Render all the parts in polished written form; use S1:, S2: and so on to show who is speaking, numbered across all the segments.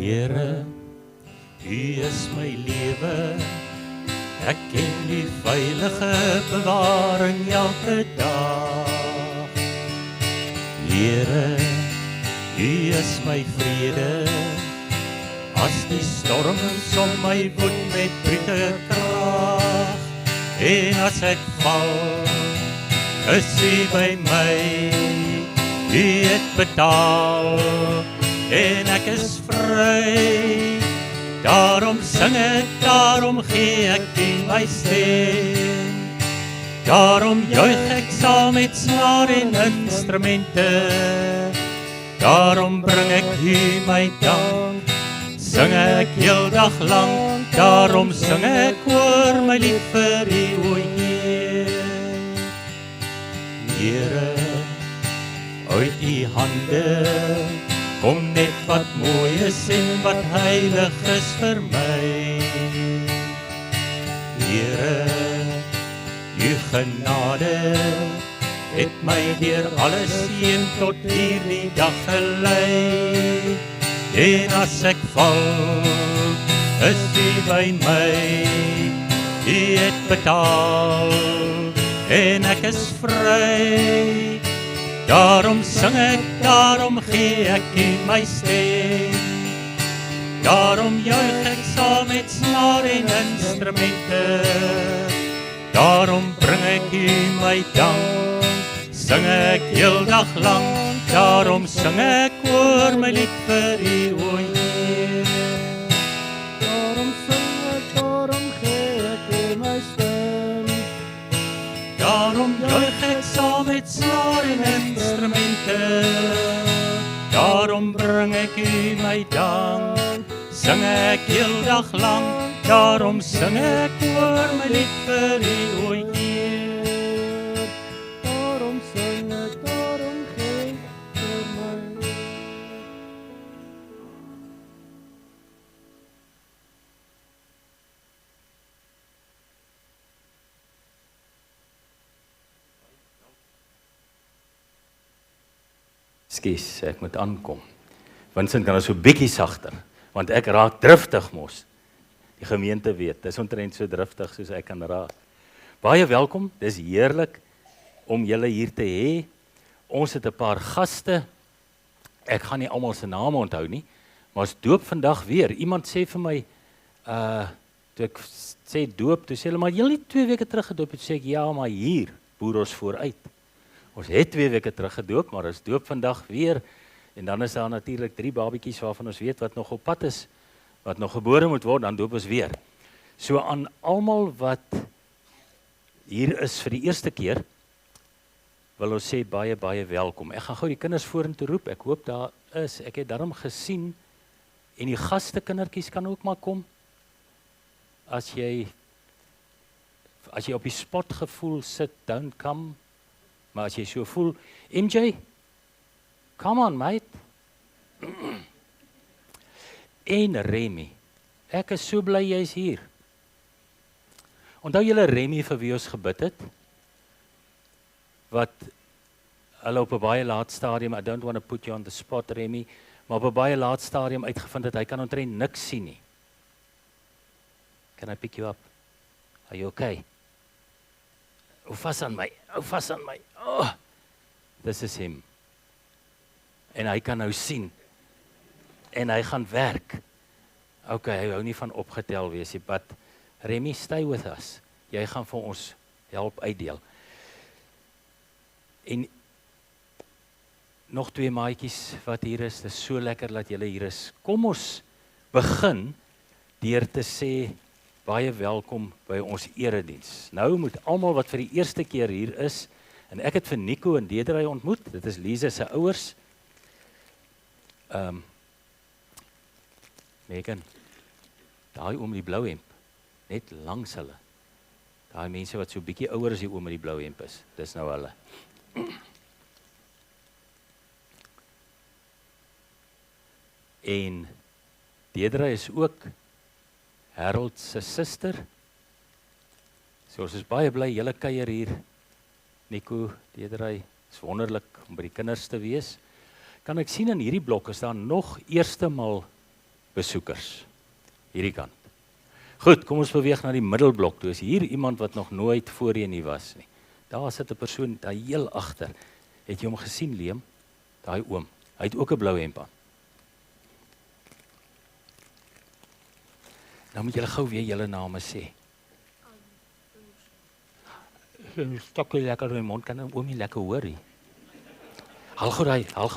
S1: Here, U is my lewe, ek ken die veilige bewaring elke dag. Here, U is my vrede, as die storms om my woed met brute krag. En as ek val, is U by my, U het betaal, en ek is vry. Daarom sing ek, daarom gee ek U my stem. Daarom juig ek saam met snaar en instrumente. Daarom bring ek U my dank, sing ek heel dag lang. Daarom sing ek oor my lief vir U, o Heer. Here, uit U hande kom net wat mooi is en wat heilig is vir my. Here, U genade het my deur alles heen tot hierdie dag gelei. En as ek val, is U by my, U het betaal, en ek is vry. Daarom sing ek, daarom gee ek U my stem. Daarom juig ek saam met snaar en instrumente. Daarom bring ek U my dank, sing ek heel dag lang. Daarom sing ek oor my lied vir U, o Heer.
S2: Daarom sing ek, daarom gee ek U my stem.
S1: Daarom juig ek saam met snaar en instrumente. Daarom bring ek U my dank, sing ek heel dag lang. Daarom sing ek oor my lied vir U, o Heer.
S2: Daarom sing ek, daarom gee ek U my.
S1: Skus, ek moet aankom. Vincent kan so bietjie sagter, want ek raak driftig mos. Die gemeente weet, dis omtrent so driftig soos ek kan raak. Baie welkom, dis heerlik om julle hier te hê. Ons het 'n paar gaste. Ek gaan nie almal se name onthou nie, maar ons doop vandag weer. Iemand sê vir my, toe ek sê doop, toe sê hulle, maar jy het 2 weke terug gedoop. Toe sê ek, ja, maar hier boer ons vooruit. Ons het 2 weke terug gedoop, maar ons doop vandag weer. En dan is daar natuurlik 3 babietjies waarvan ons weet wat nog op pad is, wat nog gebore moet word, dan doop ons weer. So aan almal wat hier is vir die eerste keer, wil ons sê baie, baie welkom. Ek gaan gou die kinders vorentoe roep, ek hoop daar is, ek het daarom gesien, en die gaste kindertjies kan ook maar kom, as jy op die spot gevoel sit, don't come, maar as jy so voel, MJ, come on mate, en Remy, ek is so bly jy is hier. Onthou julle Remy vir wie ons gebid het? Wat hulle op 'n baie laat stadium, I don't want to put you on the spot Remy, maar op 'n baie laat stadium uitgevind het, hy kan omtrent niks sien nie. Can I pick you up? Are you okay? Hou vas aan my, hou vas aan my. Oh, this is him. En hy kan nou sien. En hy gaan werk. Okay, hy hou nie van opgetel wees nie, but Remy, stay with us. Jy gaan vir ons help uitdeel. En nog 2 maatjies wat hier is, dis so lekker dat julle hier is. Kom ons begin deur te sê baie welkom by ons erediens. Nou moet almal wat vir die eerste keer hier is, en ek het vir Nico en Dedray ontmoet, dit is Lise se ouers. Megan, daai oom met die blou hemp, net langs hulle. Daai mense wat so bietjie ouer as die oom met die blou hemp is, dis nou hulle. En Dedray is ook Harold se suster. So ons is baie bly julle kuier hier. Nico, Dedray, is wonderlik om by die kinders te wees. Kan ek sien in hierdie blok is daar nog eerste maal besoekers. Hierdie kant. Goed, kom ons beweeg na die middelblok toe. Is hier iemand wat nog nooit voorheen nie was nie. Daar sit 'n persoon daar heel agter. Het jy hom gesien, Liam? Daai oom. Hy het ook 'n blou hemp aan. Nou moet julle gou weer julle name sê. Stok lekker in my mond, kan oom nie lekker hoor nie. Haal gou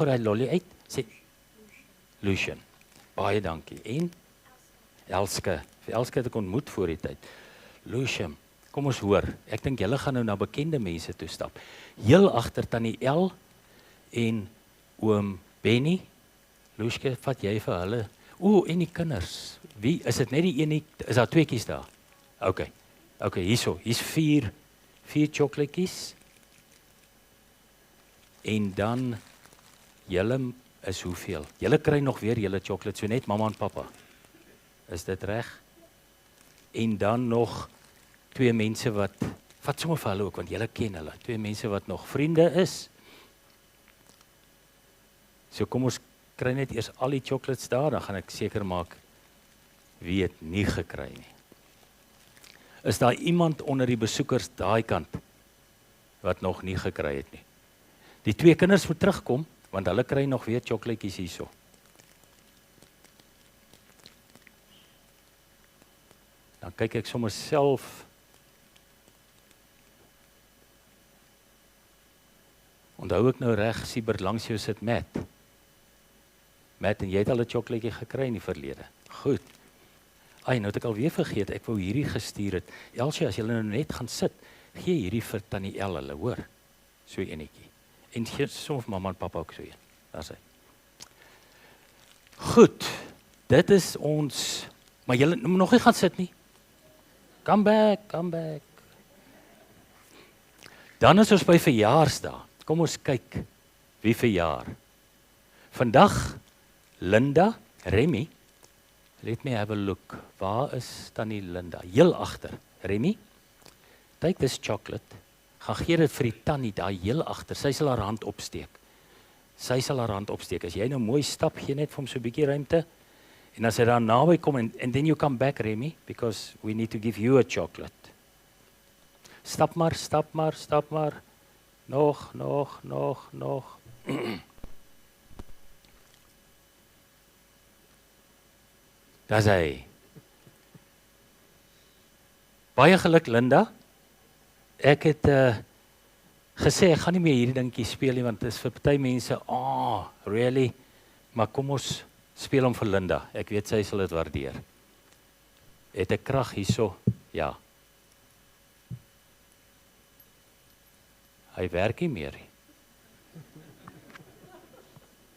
S1: daai lolly uit. Sê Lucian. Baie dankie. En Elske. Vir Elske het ek ontmoet voor die tyd. Lucian, kom ons hoor. Ek dink julle gaan nou na bekende mense toe stap. Heel agter tannie L en oom Benny. Lucian, vat jy vir hulle? En die kinders. Wie is dit net die een nie? Is daar tweeetjies daar? OK, hierso. Hier's 4 chocolaatjies. En dan julle is hoeveel? Julle kry nog weer julle chocolate, so net mamma en pappa. Is dit reg? En dan nog 2 mense wat vat sommer vir hulle ook, want julle ken hulle. 2 mense wat nog vriende is. So kom ons kry net eers al die chocolates daar, dan gaan ek seker maak wie het nie gekry nie. Is daar iemand onder die besoekers daai kant wat nog nie gekry het nie? Die 2 kinders moet terugkom, want hulle kry nog weer chocolaatjies hierso. Dan kyk ek sommer self. Onthou ek nou reg, Siebert, langs jou sit Matt. Matt, en jy het al 'n chocolaatjie gekry in die verlede. Goed. Nou het ek alweer vergeet, ek wou hierdie gestuur het. Elsie, as jy nou net gaan sit, gee hierdie vir tannie El hulle, hoor. So enetjie. En gee soms mamma en pappa ook so een. Daar's hy. Goed. Dit is ons, maar julle moet nog nie gaan sit nie. Come back. Dan is ons by verjaarsdae. Kom ons kyk wie verjaar. Vandag Linda, Remy. Let me have a look. Waar is tannie Linda? Heel agter. Remy, take this chocolate. Gaan gee dit vir die tannie daar heel agter. Sy sal haar hand opsteek. As jy nou mooi stap, gee net vir hom so 'n bietjie ruimte. En as hy daar naby kom and then you come back, Remy, because we need to give you a chocolate. Stap maar. Nog. Daar's hy. Baie geluk, Linda. Ek het gesê ek gaan nie meer hierdie dingetjie speel nie, want dit is vir party mense, really? Maar kom ons speel hom vir Linda. Ek weet sy sal dit waardeer. Het ek krag hierso? Ja. Hy werk nie meer nie.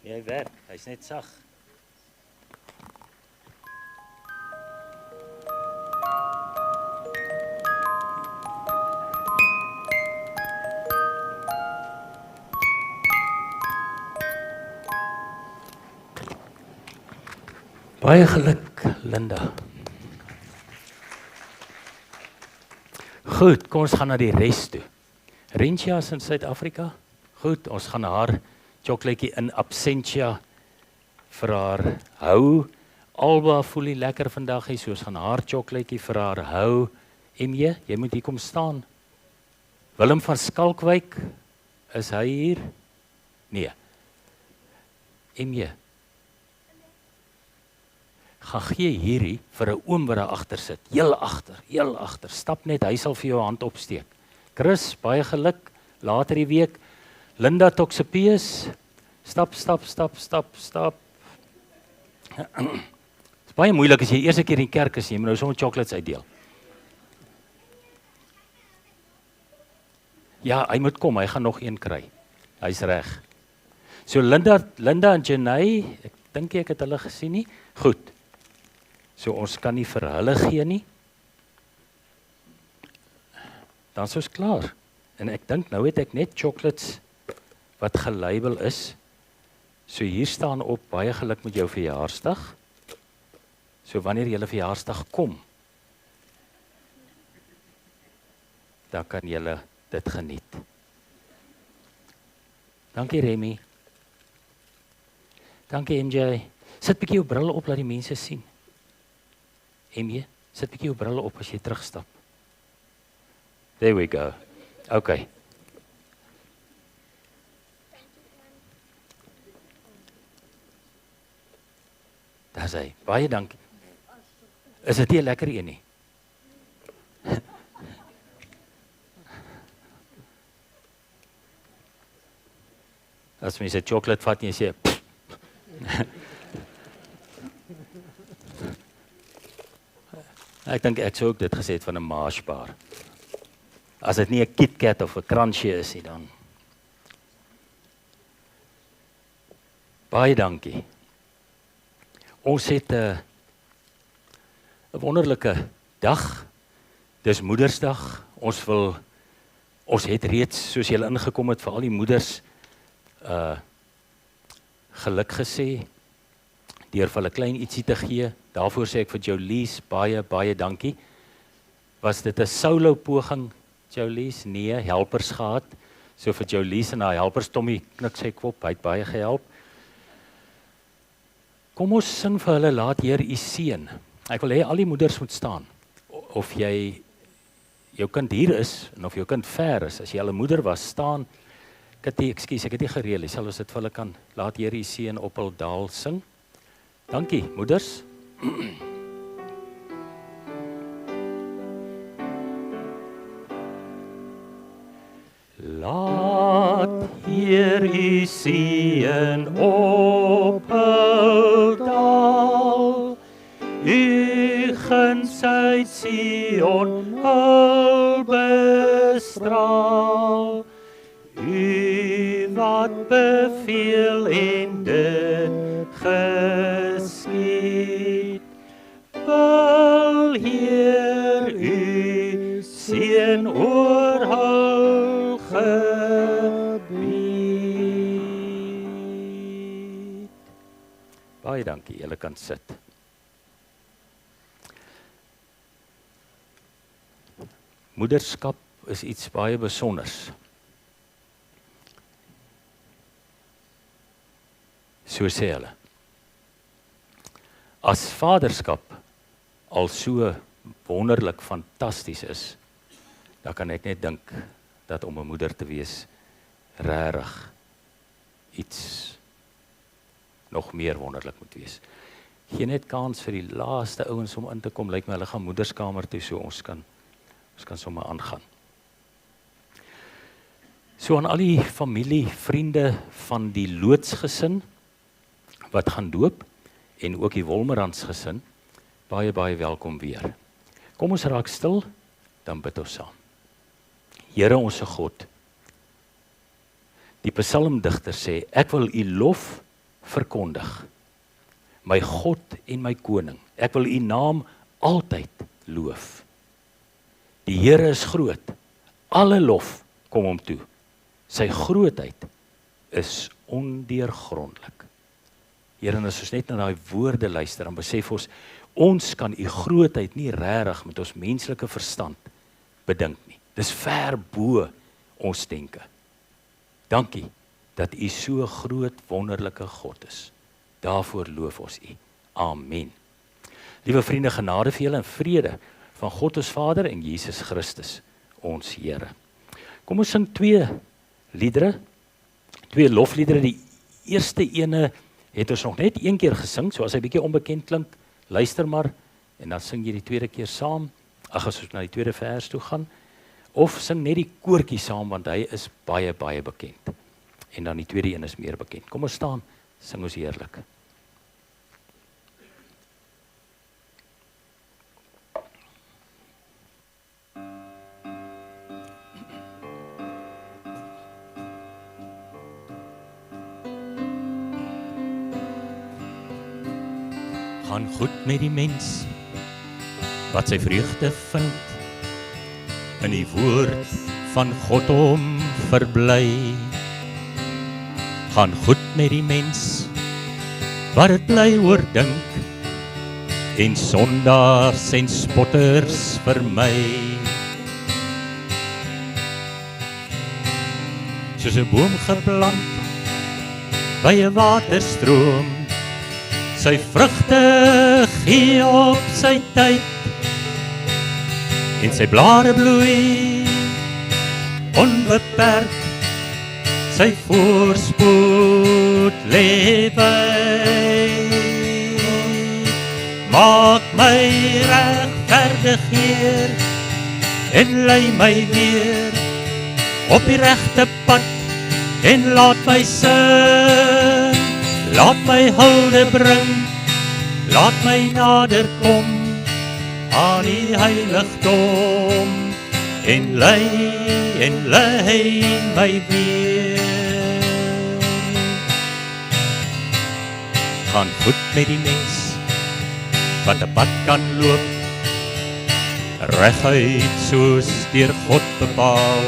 S1: Nee, hy werk. Hy's net sag. Baie geluk, Linda. Goed, kom ons gaan na die res toe. Rentia is in Suid-Afrika. Goed, ons gaan haar chocolaatjie in absentia vir haar hou. Alba voel nie lekker vandag nie, so ons gaan haar chocolaatjie vir haar hou. MJ, jy moet hier kom staan. Willem van Skalkwyk, is hy hier? Nee. MJ, gaan gee hierdie vir 'n oom wat daar agter sit. Heel agter. Stap net, hy sal vir jou hand opsteek. Chris, baie geluk. Later die week. Linda Toxopeus. Stap. Dit is baie moeilik as jy eerste keer in die kerk is, jy moet nou sommer chocolates uitdeel. Ja, hy moet kom, hy gaan nog een kry. Hy's reg. So Linda en Jenny, ek dink ek het hulle gesien nie. Goed. So ons kan nie vir hulle gee nie. Dan is ons klaar. En ek dink nou het ek net chocolates wat gelabel is. So hier staan op, baie geluk met jou verjaarsdag. So wanneer jy verjaarsdag kom, dan kan jy dit geniet. Dankie, Remy. Dankie MJ. Sit bietjie jou bril op, laat die mense sien. MJ, sit bietjie jou bril op as jy terugstap. There we go. Okay. Daar sê, baie dankie. Is dit nie 'n lekker een nie? As mens 'n chocolate vat en jy sê, ek dink ek sou ook dit gesê het van 'n Mars bar. As dit nie 'n KitKat of 'n Crunchie is nie dan. Baie dankie. Ons het 'n wonderlike dag. Dis Moedersdag. Ons het reeds soos julle ingekom het vir al die moeders geluk gesê deur vir hulle klein ietsie te gee. Daarvoor sê ek vir Jolise baie dankie. Was dit 'n solo poging, Jolise? Nee, helpers gehad. So vir Jolise en haar helpers, Tommy knik sy kop, hy het baie gehelp. Kom ons sing vir hulle, laat Heer U seën. Ek wil hê al die moeders moet staan. Of jy jou kind hier is en of jou kind ver is, as jy al 'n moeder was, staan. Ek het nie gereël nie, sal ons dit vir hulle kan laat Heer U seën op hul daal sing. Dankie, moeders. Laat Heer U seën op hul daal, U guns uit Sion hul bestraal, U wat beveel en dit geskied, wil Heer U seën oor hul gebied. Baie dankie, julle kan sit. Moederskap is iets baie besonders. So sê hulle. As vaderskap al so wonderlik fantasties is, dan kan ek net dink dat om 'n moeder te wees regtig iets nog meer wonderlik moet wees. Gee net kans vir die laaste ouens om in te kom, lyk my hulle gaan moederskamer toe, so ons kan sommer aangaan. So aan al die familie, vriende van die loodsgesin wat gaan doop en ook die Wolmerans gesin, baie welkom weer. Kom ons raak stil, dan bid ons saam. Here onse God, die psalmdigter sê, ek wil U lof verkondig, my God en my koning, ek wil U naam altyd loof. Die Here is groot, alle lof kom hom toe, sy grootheid is ondeurgrondelik. Here, en as ons net na daai woorde luister, dan besef ons kan U grootheid nie regtig met ons menslike verstand bedink nie. Dis ver bo ons denke. Dankie dat U so groot, wonderlike God is. Daarvoor loof ons U. Amen. Liewe vriende, genade vir julle en vrede van God ons Vader en Jesus Christus, ons Here. Kom ons sing 2 liedere, 2 lofliedere. Die eerste ene het ons nog net een keer gesing, so as hy bietjie onbekend klink, luister maar, en dan sing jy die tweede keer saam, as ons na die tweede vers toe gaan, of sing net die koortjie saam, want hy is baie bekend. En dan die tweede een is meer bekend. Kom ons staan, sing ons heerlik. Gaan goed met die mens, wat sy vreugde vind, in die woord van God hom verbly. Gaan goed met die mens, wat het bly oordink, en sondaars en spotters vermy. Soos 'n boom geplant, by 'n waterstroom, sy vrugte gee op sy tyd, en sy blare bloei onbeperk, sy voorspoed lê by. Maak my regverdig, Heer, en lei my weer op die regte pad, en laat my sing, laat my hulde bring, laat my nader kom aan die heiligdom, en lei my weer. Gaan goed met die mens wat 'n pad kan loop, reguit soos deur God bepaal.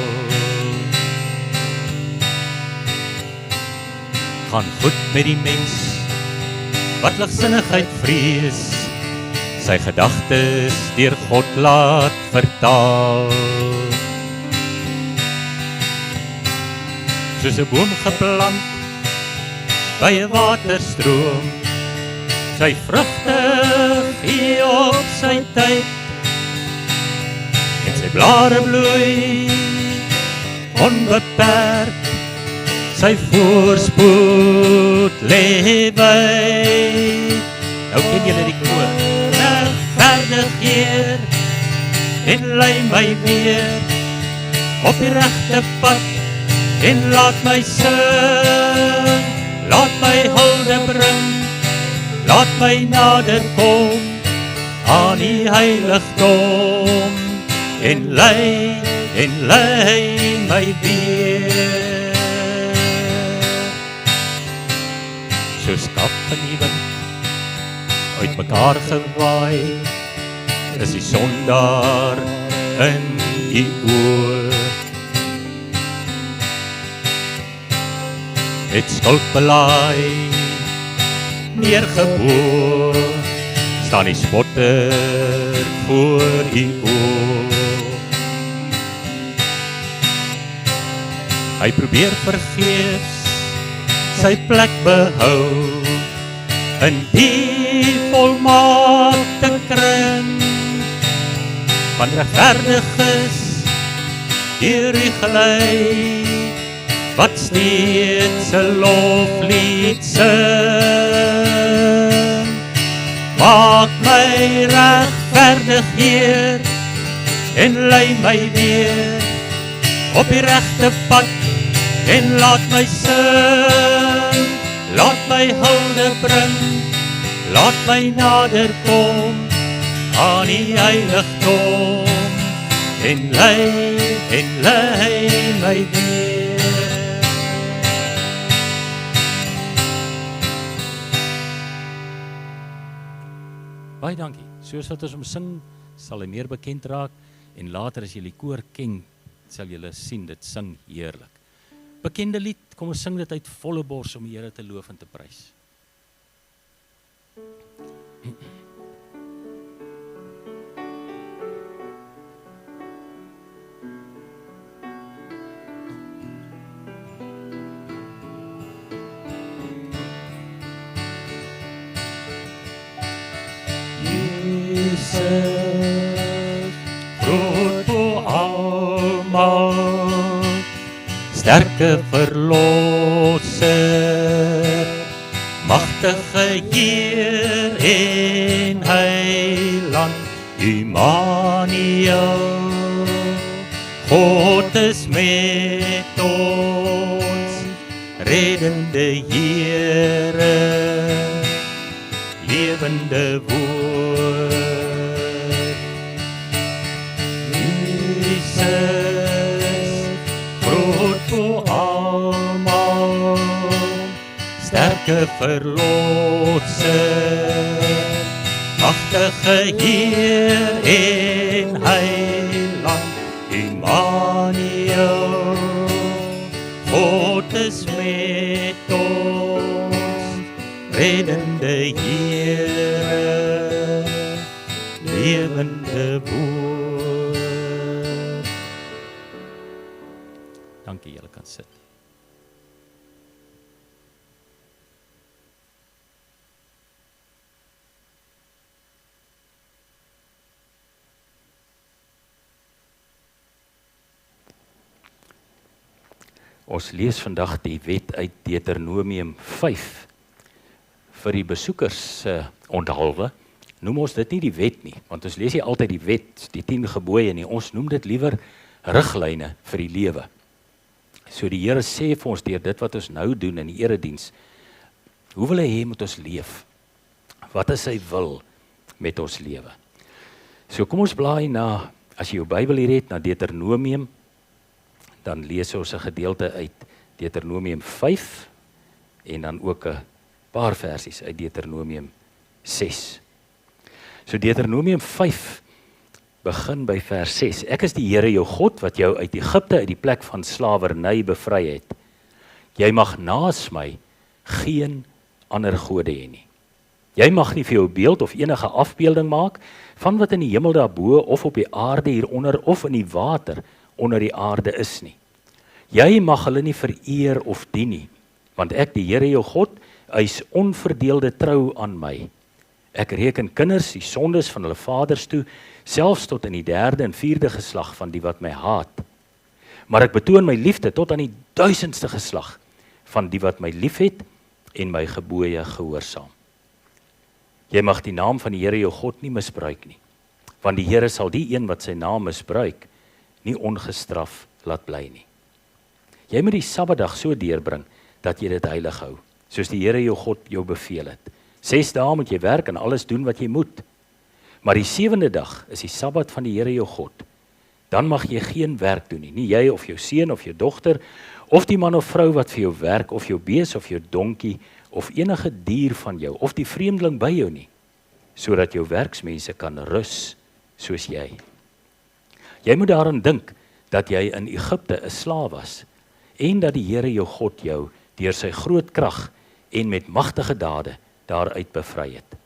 S1: Gaan goed met die mens wat ligsinnigheid vrees, sy gedagtes deur God laat vertaal. Soos 'n boom geplant by 'n waterstroom, sy vrugte gee op sy tyd, en sy blare bloei onbeperk, sy voorspoed lê by. Nou ken julle die koor. Regverdig, Heer, en lei my weer op die regte pad, en laat my sing, laat my hulde bring, laat my nader kom aan die heiligdom, en lei my weer. Soos kap van die wind uit mekaar gewaai, is die sondaar in die oor. Het skuld belaai, neergeboor, staan die spotter voor die oor. Hy probeer vergeefs sy plek behou in die volmaakte kring van regverdiges deur die gelei, wat steeds 'n loflied sing. Maak my regverdig, Heer, en lei my weer op die regte pad, en laat my sing, laat my hulde bring, laat my nader kom aan die heiligdom, en lei my weer. Baie dankie. Soos wat ons hom sing, sal hy meer bekend raak, en later as jy die koor ken, sal julle sien dit sing heerlik. Bekende lied, kom ons sing dit uit volle bors om die Here te loof en te prys. Jesus, groot bo almal, sterke verlosser, magtige Heer en Heiland, Immanuel, God is met ons, reddende Here, lewende woord. Jesus, groot bo almal, sterke verlosser, magtige Heer en Heiland, Immanuel, God is met ons, reddende Here, lewende woord. Dankie, julle kan sit. Ons lees vandag die wet uit Deuteronomium 5. Vir die besoekers onthaalwe, noem ons dit nie die wet nie, want ons lees nie altyd die wet, die 10 gebooie nie, ons noem dit liewer riglyne vir die lewe. So die Here sê vir ons deur dit wat ons nou doen in die erediens, hoe wil hy hê moet ons leef? Wat is sy wil met ons lewe? So kom ons blaai na, as jy jou Bybel hier het, na Deuteronomium, dan lees ons 'n gedeelte uit Deuteronomium 5 en dan ook 'n paar versies uit Deuteronomium 6. So Deuteronomium 5 begin by vers 6. Ek is die Here jou God wat jou uit Egipte, uit die plek van slawerny bevry het. Jy mag naas my geen ander gode hê nie. Jy mag nie vir jou beeld of enige afbeelding maak van wat in die hemel daarbo of op die aarde hieronder of in die water onder die aarde is nie. Jy mag hulle nie vereer of dien nie, want ek die Here jou God eis onverdeelde trou aan my. Ek reken kinders die sondes van hulle vaders toe, selfs tot in die 3de en 4de geslag van die wat my haat. Maar ek betoon my liefde tot aan die 1000ste geslag van die wat my liefhet en my gebooie gehoorsaam. Jy mag die naam van die Here jou God nie misbruik nie, want die Here sal die een wat sy naam misbruik, nie ongestraf laat bly nie. Jy moet die Sabbatdag so deurbring, dat jy dit heilig hou, soos die Here jou God jou beveel het. 6 dae moet jy werk en alles doen wat jy moet. Maar die 7de dag is die Sabbat van die Here jou God. Dan mag jy geen werk doen nie jy of jou seun of jou dogter, of die man of vrou wat vir jou werk, of jou bees of jou donkie, of enige dier van jou, of die vreemdeling by jou nie, sodat jou werksmense kan rus, soos jy. Jy moet daaraan dink, dat jy in Egipte 'n slaaf was, en dat die Here jou God jou, deur sy groot krag, en met magtige dade, daaruit bevry het.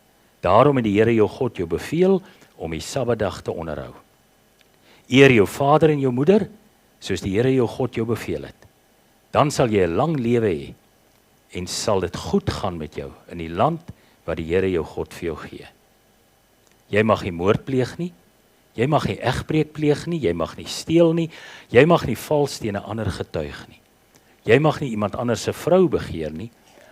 S1: Daarom het die Here jou God jou beveel, om die Sabbatdag te onderhou. Eer jou vader en jou moeder, soos die Here jou God jou beveel het. Dan sal jy 'n lang lewe hê, en sal dit goed gaan met jou, in die land, wat die Here jou God vir jou gee. Jy mag nie moord pleeg nie, jy mag nie egbreek pleeg nie, jy mag nie steel nie, jy mag nie vals teen 'n ander getuig nie. Jy mag nie iemand anders se vrou begeer nie,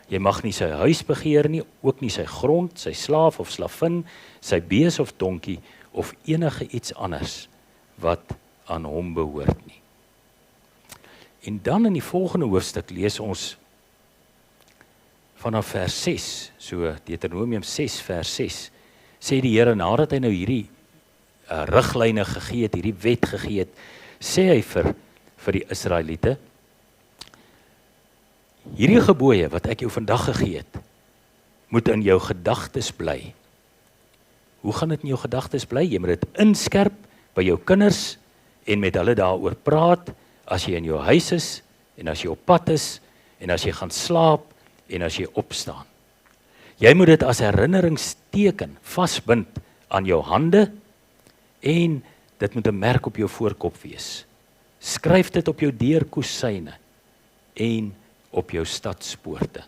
S1: jy mag nie sy huis begeer nie, ook nie sy grond, sy slaaf of slavin, sy bees of donkie, of enige iets anders, wat aan hom behoort nie. En dan in die volgende hoofstuk lees ons vanaf vers 6, so Deuteronomium 6 vers 6, sê die Here nadat hy nou hierdie riglyne gegee het, hierdie wet gegee het, sê hy vir die Israeliete, hierdie gebooie wat ek jou vandag gegee het, moet in jou gedagtes bly. Hoe gaan dit in jou gedagtes bly? Jy moet dit inskerp by jou kinders en met hulle daaroor praat, as jy in jou huis is, en as jy op pad is, en as jy gaan slaap, en as jy opstaan. Jy moet dit as herinneringsteken vasbind aan jou hande, en dit moet 'n merk op jou voorkop wees. Skryf dit op jou deurkosyne, en op jou stadspoorte.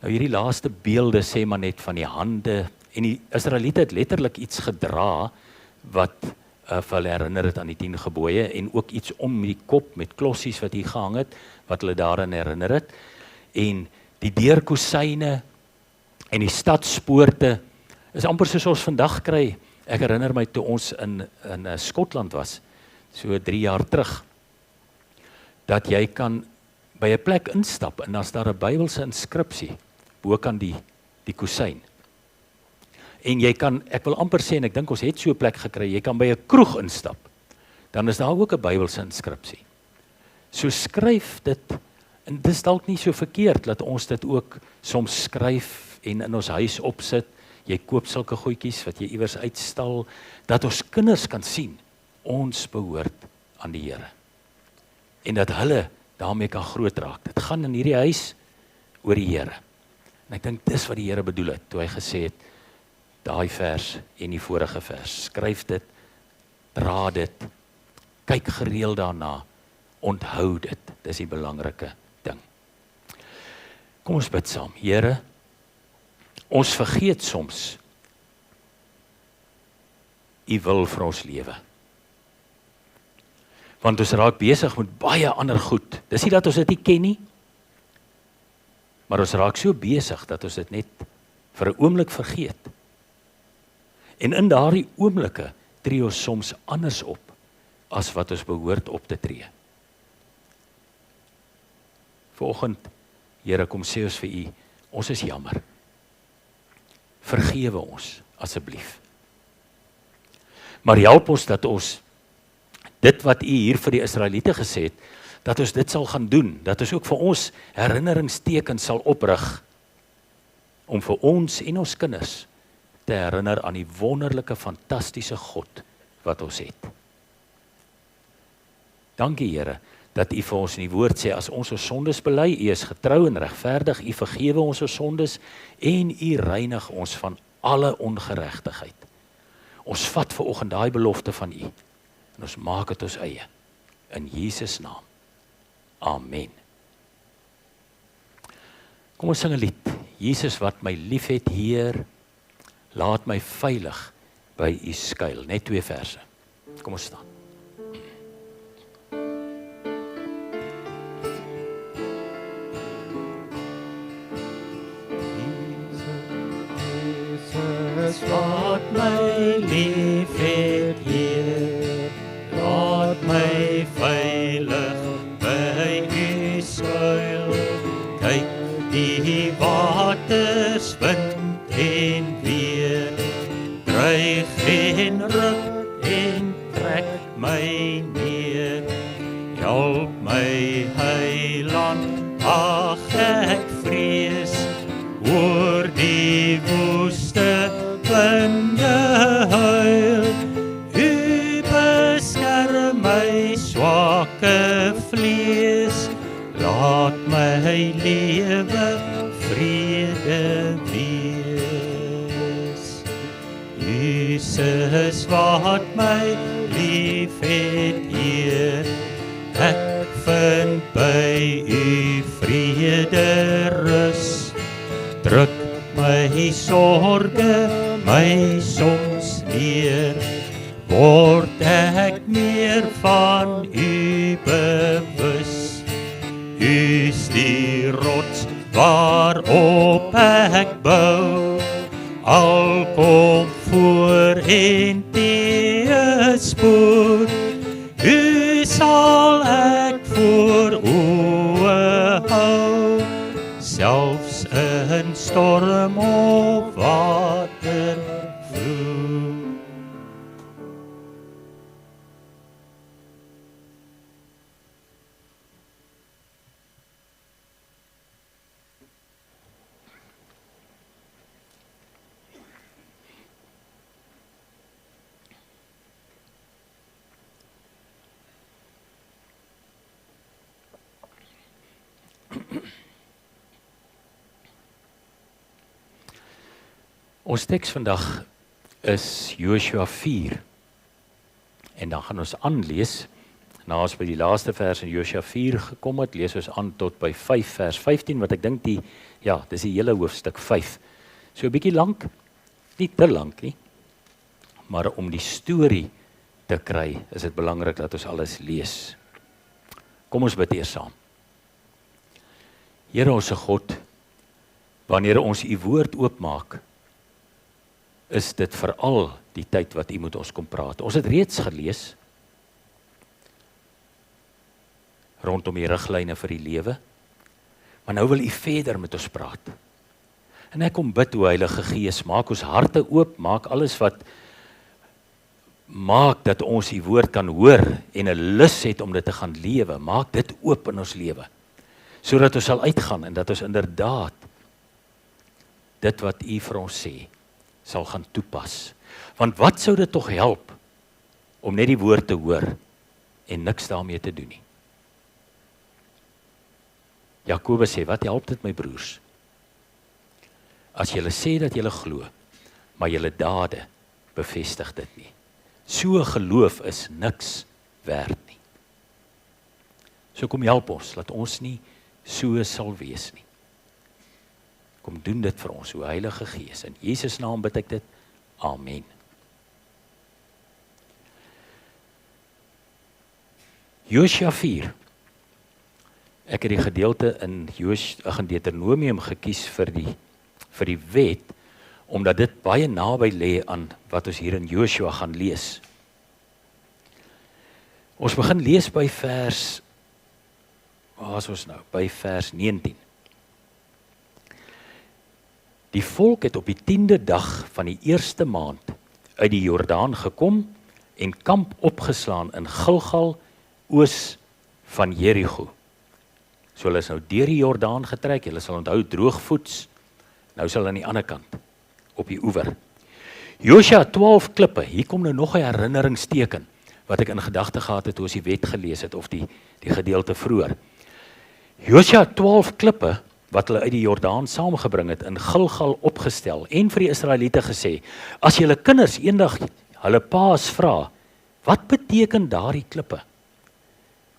S1: Nou hierdie laaste beelde sê maar net van die hande, en die Israeliete het letterlik iets gedra, wat vir hulle herinner het aan die 10 gebooie, en ook iets om die kop met klossies wat hier gehang het, wat hulle daaraan herinner het, en die deurkosyne, en die stadspoorte, is amper soos ons vandag kry. Ek herinner my toe ons in Skotland was, so 3 jaar terug, dat jy kan by 'n plek instap, en as daar 'n Bybelse inskripsie, bokant die kosyn. En jy kan, ek wil amper sê, en ek dink ons het so 'n plek gekry, jy kan by 'n kroeg instap, dan is daar ook 'n Bybelse inskripsie. So skryf dit, en dit is dalk nie so verkeerd, dat ons dit ook soms skryf, en in ons huis opsit, jy koop sulke goedjies, wat jy iewers uitstal, dat ons kinders kan sien, ons behoort aan die Here. En dat hulle daarmee kan groot raak. Dit gaan in hierdie huis oor die Here. En ek dink dis wat die Here bedoel het, toe hy gesê het, daai vers en die vorige vers, skryf dit, dra dit, kyk gereeld daarna, onthou dit, dis die belangrike ding. Kom ons bid saam. Here, ons vergeet soms U wil vir ons lewe. Want ons raak besig met baie ander goed Dis nie dat ons dit nie ken nie, maar ons raak so besig dat ons dit net vir 'n oomblik vergeet. En in daardie oomblikke tree ons soms anders op as wat ons behoort op te tree. Vanoggend, Here, kom sê ons vir U, ons is jammer. Vergewe ons, asseblief. Maar help ons dat ons dit wat U hier vir die Israeliete gesê het, dat ons dit sal gaan doen, dat ons ook vir ons herinneringstekens sal oprig, om vir ons en ons kinders te herinner aan die wonderlike, fantastiese God wat ons het. Dankie Here, dat U vir ons in die woord sê, as ons sondes bely, U is getrou en regverdig, U vergewe ons sondes, en U reinig ons van alle ongeregtigheid. Ons vat vanoggend daai belofte van U, en ons maak dit ons eie, in Jesus naam. Amen. Kom ons sing 'n lied. Jesus wat my liefhet, Heer, laat my veilig by U skuil. Net 2 verse. Kom ons staan. Jesus wat my liefhet, Heer, laat my veilig by U skuil. Kyk, die waters wind en weer, dreig en ruk en trek my neer. Help my Heiland, ag ek vrees, oor die woeste winde huil. U beskerm my swakke vlees, laat my lewe vrede wees. Jesus wat my liefhet, Heer, ek vind by U vrede rus. Druk my sorge, my soms neer, word ek meer van U bewus. U is die rots waarop ek bou, al kom voor en teëspoed. U sal ek voor oë hou, selfs in storm of watervloed. Ons teks vandag is Josua 4 en dan gaan ons aanlees, na ons by die laaste vers in Josua 4 gekom het, lees ons aan tot by 5 vers 15, wat ek dink dis die hele hoofstuk 5. So 'n bietjie lank, nie te lank nie, maar om die storie te kry, is dit belangrik dat ons alles lees. Kom ons bid eers saam. Here ons God, wanneer ons U woord oopmaak, is dit veral die tyd wat U met ons kom praat. Ons het reeds gelees rondom die riglyne vir die lewe, maar nou wil U verder met ons praat. En ek kom bid, o Heilige Gees, maak ons harte oop, maak alles wat maak dat ons U woord kan hoor en 'n lus het om dit te gaan lewe. Maak dit oop in ons lewe, sodat ons sal uitgaan en dat ons inderdaad dit wat U vir ons sê, sal gaan toepas. Want wat sou dit tog help om net die woord te hoor en niks daarmee te doen nie? Jakobus sê, wat help dit my broers? As julle sê dat julle glo, maar julle dade bevestig dit nie. So geloof is niks werd nie. So kom help ons, laat ons nie so sal wees nie. Kom doen dit vir ons, o Heilige Gees. In Jesus naam bid ek dit. Amen. Josua 4 Ek het die gedeelte in Deuteronomium gekies vir die wet, omdat dit baie naby lê aan wat ons hier in Joshua gaan lees. Ons begin lees by vers, waar is ons nou? By vers 19. Die volk het op die 10de dag van die eerste maand uit die Jordaan gekom en kamp opgeslaan in Gilgal, oos van Jerigo. So hulle is nou deur die Jordaan getrek, hulle sal onthou droogvoets, nou sal aan die ander kant, op die oewer. Josua 12 klippe, hier kom nou nog 'n herinneringsteken, wat ek in gedagte gehad het toe ons die wet gelees het, of die gedeelte vroeër. Josua 12 klippe, wat hulle uit die Jordaan saamgebring het, in Gilgal opgestel, en vir die Israeliete gesê, as julle kinders eendag hulle paas vra, wat beteken daardie klippe?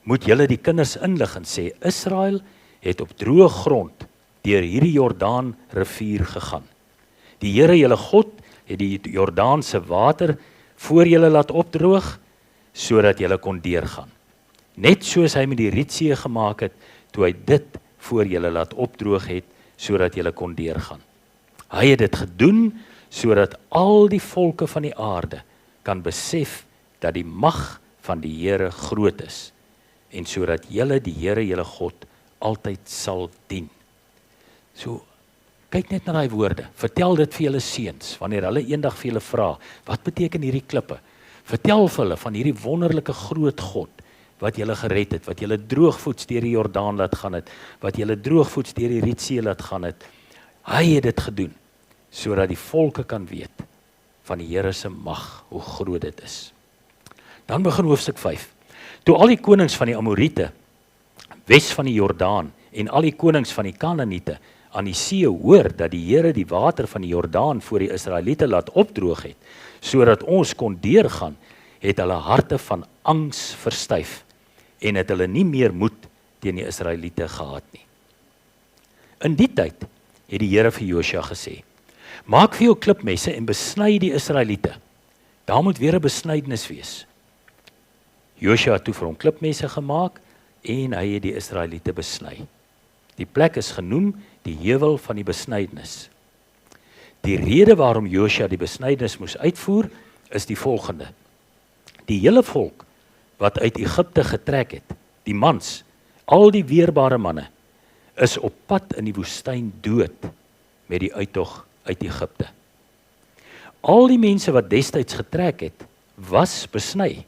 S1: Moet julle die kinders inlig en sê, Israel het op droë grond deur hierdie Jordaan rivier gegaan. Die Here julle God het die Jordaanse water voor julle laat opdroog, sodat julle kon deurgaan. Net soos hy met die Rietsee gemaak het, toe hy dit voor julle laat opdroog het, sodat julle kon deurgaan. Hy het dit gedoen, sodat al die volke van die aarde kan besef dat die mag van die Here groot is, en sodat julle die Here julle God altyd sal dien. So, kyk net na die woorde, vertel dit vir julle seuns, wanneer hulle eendag vir julle vra, wat beteken hierdie klippe? Vertel vir hulle van hierdie wonderlike groot God, wat julle gered het, wat julle droogvoets deur die Jordaan laat gaan het, wat julle droogvoets deur die Rietsee laat gaan het. Hy het dit gedoen, sodat die volke kan weet van die Here se mag, hoe groot dit is. Dan begin hoofstuk 5. Toe al die konings van die Amoriete, wes van die Jordaan, en al die konings van die Kanaaniete aan die see hoor dat die Here die water van die Jordaan voor die Israeliete laat opdroog het, sodat ons kon deurgaan, het hulle harte van angs verstyf, en het hulle nie meer moed teen die Israeliete gehad nie. In die tyd het die Here vir Josua gesê, maak vir jou klipmesse en besny die Israeliete. Daar moet weer 'n besnydenis wees. Josua het toe vir hom klipmesse gemaak, en hy het die Israeliete besny. Die plek is genoem die heuwel van die besnydenis. Die rede waarom Josua die besnydenis moes uitvoer, is die volgende. Die hele volk wat uit Egipte getrek het, die mans, al die weerbare manne, is op pad in die woestyn dood met die uittog uit Egipte. Al die mense wat destyds getrek het, was besny.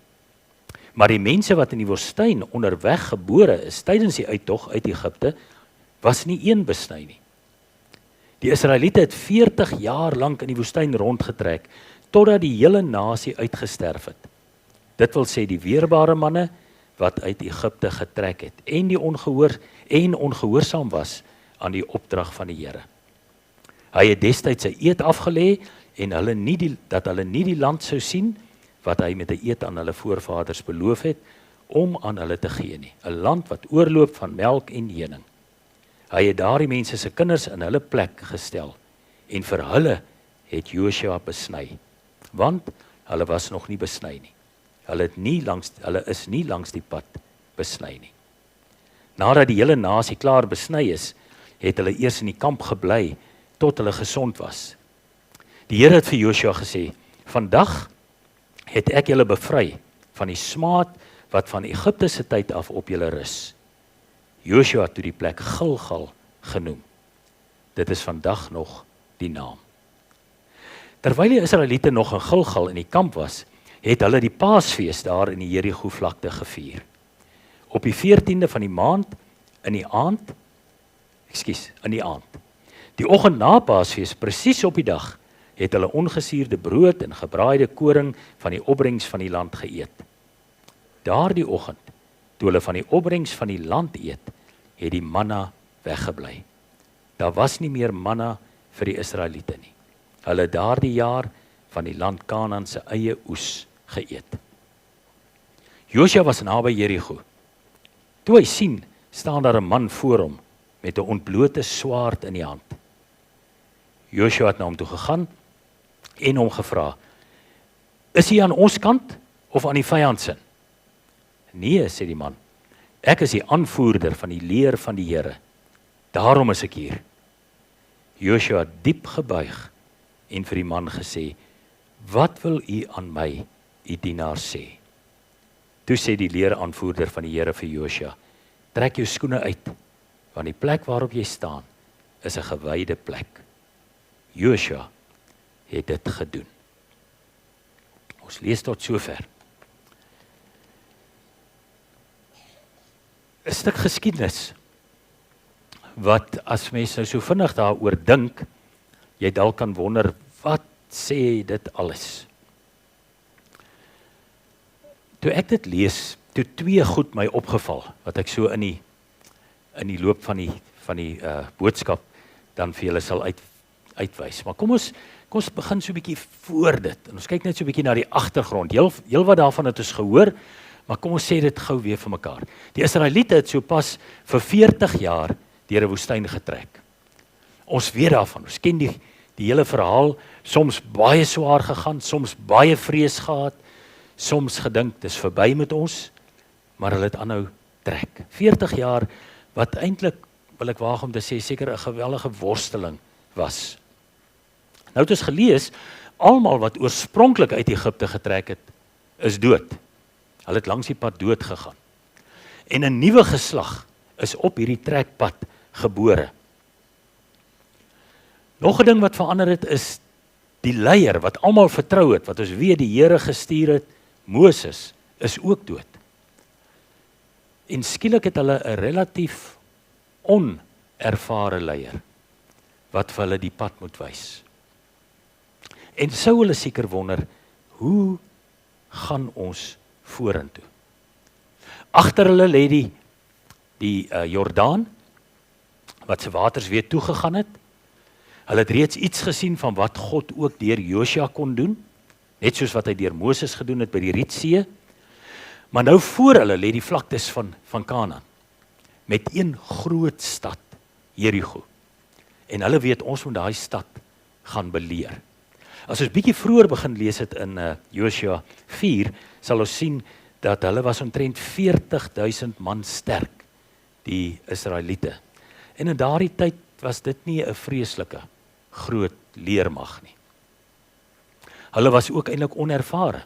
S1: Maar die mense wat in die woestyn onderweg gebore is tydens die uittog uit Egipte, was nie een besny nie. Die Israeliete het 40 jaar lank in die woestyn rondgetrek, totdat die hele nasie uitgesterf het. Dit wil sê die weerbare manne wat uit Egipte getrek het, en die ongehoorsaam was aan die opdrag van die Here. Hy het destyds 'n eed afgelê, en dat hulle nie die land sou sien, wat hy met 'n eed aan hulle voorvaders beloof het, om aan hulle te gee nie. 'n Land wat oorloop van melk en honing. Hy het daardie mense se kinders in hulle plek gestel, en vir hulle het Josua besny, want hulle was nog nie besny nie. Hulle is nie langs die pad besny nie. Nadat die hele nasie klaar besny is, het hulle eers in die kamp gebly, tot hulle gesond was. Die Here het vir Josua gesê, vandag het ek julle bevry van die smaad wat van Egipte se tyd af op julle rus. Josua het toe die plek Gilgal genoem. Dit is vandag nog die naam. Terwyl die Israeliete nog in Gilgal in die kamp was, het hulle die Paasfees daar in die Jerigo vlakte gevier. Op die 14de van die maand, in die aand. Die oggend na Paasfees, presies op die dag, het hulle ongesuurde brood en gebraaide koring van die opbrengs van die land geëet. Daardie oggend, toe hulle van die opbrengs van die land eet, het die manna weggebly. Daar was nie meer manna vir die Israeliete nie. Hulle daardie jaar van die land Kanaan se eie oes geëet. Josua was naby Jerigo. Toe hy sien, staan daar 'n man voor hom met 'n ontblote swaard in die hand. Josua het na hom toe gegaan en hom gevra, is hy aan ons kant of aan die vyand se? Nee, sê die man, Ek is die aanvoerder van die leer van die Here. Daarom is ek hier. Joshua het diep gebuig en vir die man gesê, wat wil u aan my, u dienaar sê? Toe sê die leeraanvoerder van die Here vir Joshua, trek jou skoene uit, want die plek waarop jy staan, is 'n gewyde plek. Joshua het dit gedoen. Ons lees tot sover. 'n Stuk geskiedenis, wat as mens nou so vinnig daaroor dink, jy dalk kan wonder, wat sê dit alles? Toe ek dit lees, toe twee goed my opgeval, wat ek so in die loop van die boodskap dan vir julle sal uitwys. Maar kom ons begin so 'n bietjie voor dit, en ons kyk net so 'n bietjie na die agtergrond. Heel wat daarvan het ons gehoor, maar kom ons sê dit gou weer vir mekaar. Die Israeliete het so pas vir 40 jaar deur 'n woestyn getrek. Ons weet daarvan, ons ken die hele verhaal, soms baie swaar gegaan, soms baie vrees gehad, soms gedink, dis verby met ons, maar hulle het aanhou trek. 40 jaar, wat eintlik, wil ek waag om te sê, seker 'n geweldige worsteling was. Nou het ons gelees, almal wat oorspronklik uit Egipte getrek het, is dood. Hulle het langs die pad dood gegaan. En 'n nuwe geslag is op hierdie trekpad gebore. Nog 'n ding wat verander het, is die leier wat almal vertrou het, wat ons weet die Here gestuur het, Moses, is ook dood. En skielik het hulle 'n relatief onervare leier, wat vir hulle die pad moet wys. En sou hulle seker wonder, hoe gaan ons vorentoe? Agter hulle lê die Jordaan, wat se waters weer toegegaan het. Hulle het reeds iets gesien van wat God ook deur Joshua kon doen, net soos wat hy deur Moses gedoen het by die Rietsee. Maar nou voor hulle lê die vlaktes van Kanaan, met een groot stad, Jerigo. En hulle weet, ons moet daai stad gaan beleer. As ons bietjie vroeër begin lees het in Joshua 4, sal ons sien dat hulle was omtrent 40.000 man sterk, die Israeliete. En in daardie tyd was dit nie 'n vreeslike groot leermag nie. Hulle was ook eintlik onervare.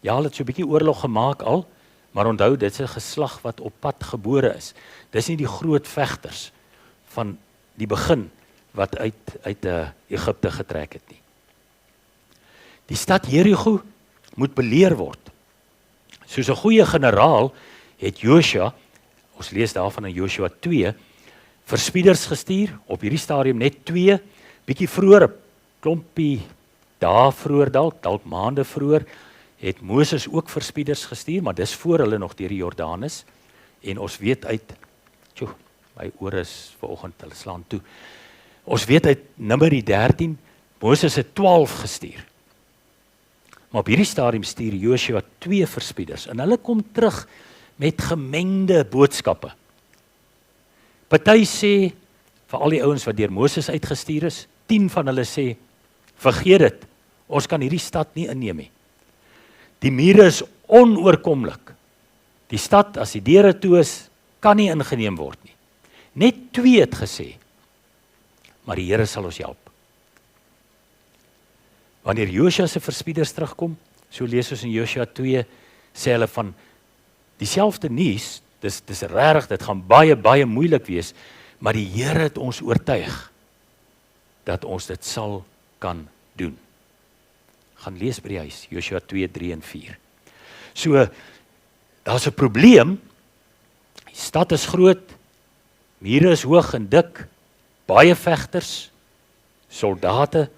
S1: Ja, hulle het so 'n bietjie oorlog gemaak al, maar onthou, dit is 'n geslag wat op pad gebore is. Dis nie die groot vegters van die begin wat uit Egipte getrek het nie. Die stad Jerigo moet beleer word. Soos 'n goeie generaal het Joshua, ons lees daarvan in Joshua 2, verspieders gestuur, op hierdie stadium net 2, bietjie vroeër, 'n klompie dae vroeër dalk maande vroeër, het Moses ook verspieders gestuur, maar dis voor hulle nog deur die Jordaan is, en ons weet uit, my ore is vanoggend, hulle slaan toe, ons weet uit Numeri 13, Moses het 12 gestuur, maar op hierdie stadium stuur Joshua 2 verspieders, en hulle kom terug met gemengde boodskappe. Party sê, vir al die ouens wat deur Moses uitgestuur is, 10 van hulle sê, vergeet dit, ons kan hierdie stad nie inneem nie. Die mure is onoorkomlik. Die stad, as die deure toe is, kan nie ingeneem word nie. Net 2 het gesê, maar die Here sal ons help. Wanneer Joshua se verspieders terugkom, so lees ons in Joshua 2, sê hulle van dieselfde nuus, dis regtig, dit gaan baie moeilik wees, maar die Here het ons oortuig dat ons dit sal kan doen. Gaan lees by die huis, Joshua 2, 3 en 4. So, daar's 'n probleem, die stad is groot, mure is hoog en dik, baie vegters, soldate,